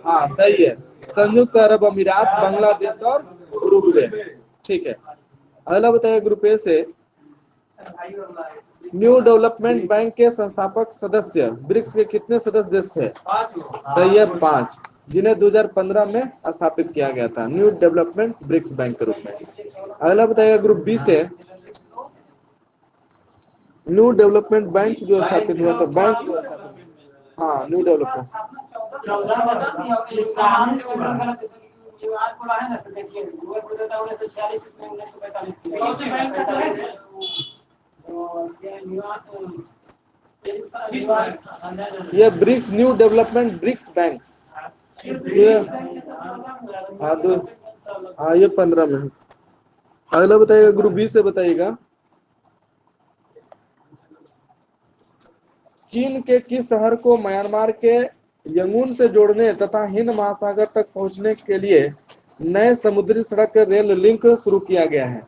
हाँ सही है, संयुक्त अरब अमीरात, बांग्लादेश और उरुग्वे। ठीक है। अगला बताइए ग्रुप ए से, न्यू डेवलपमेंट बैंक के संस्थापक सदस्य ब्रिक्स के कितने सदस्य देश थे? सही है, 5, जिन्हें 2015 में स्थापित किया गया था न्यू डेवलपमेंट ब्रिक्स बैंक के रूप में। अगला बताइएगा ग्रुप बी से, न्यू डेवलपमेंट बैंक जो स्थापित हुआ था, बैंक, हाँ न्यू डेवलपमेंट, ये BRICS, new development BRICS bank, ये हाँ ये 15 में है। अगला बताइएगा ग्रुप बी से, बताइएगा चीन के किस शहर को म्यांमार के यंगून से जोड़ने तथा हिंद महासागर तक पहुंचने के लिए नए समुद्री सड़क रेल लिंक शुरू किया गया है?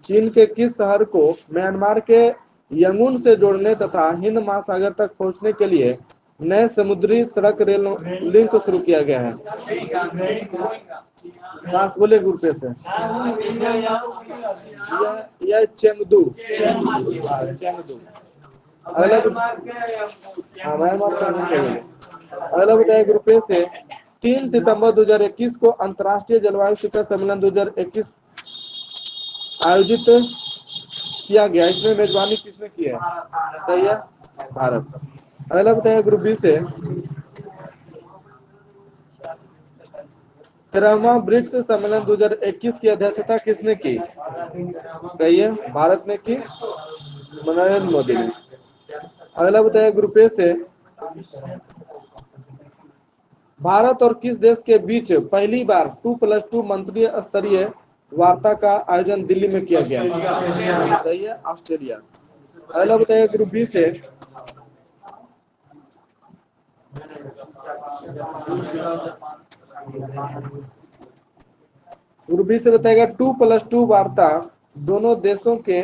चीन के किस शहर को म्यांमार के यंगून से जोड़ने तथा हिंद महासागर तक पहुंचने के लिए नए समुद्री सड़क रेल लिंक शुरू किया गया है? बोले ग्रुप से, यह चेंगदू। अगला बताइए ग्रुप ए से, 3 सितंबर 2021 को अंतर्राष्ट्रीय जलवायु शिखर सम्मेलन 2021 आयोजित किया गया, इसमें मेजबानी किसने की है? सही है, भारत। अगला बताइए ग्रुप बी से, 13वां ब्रिक्स सम्मेलन 2021 की अध्यक्षता किसने की? सही है, भारत ने की, नरेंद्र मोदी ने। अगला बताइए ग्रुप ए से, भारत और किस देश के बीच पहली बार 2+2 मंत्रिय स्तरीय वार्ता का आयोजन दिल्ली में किया गया? सही है, ऑस्ट्रेलिया। अगला बताइए ग्रुप बी से, ग्रुप बी से बताएगा 2+2 वार्ता दोनों देशों के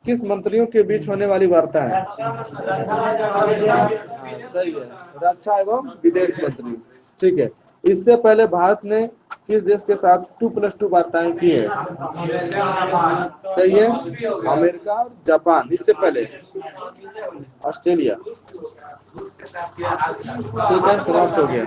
किस मंत्रियों के बीच होने वाली वार्ता है? सही है, रक्षा एवं विदेश मंत्री। ठीक है, इससे पहले भारत ने किस देश के साथ 2+2 वार्ताएं की है? सही है, अमेरिका और जापान। इससे पहले ऑस्ट्रेलिया। ठीक है, समाप्त हो गया।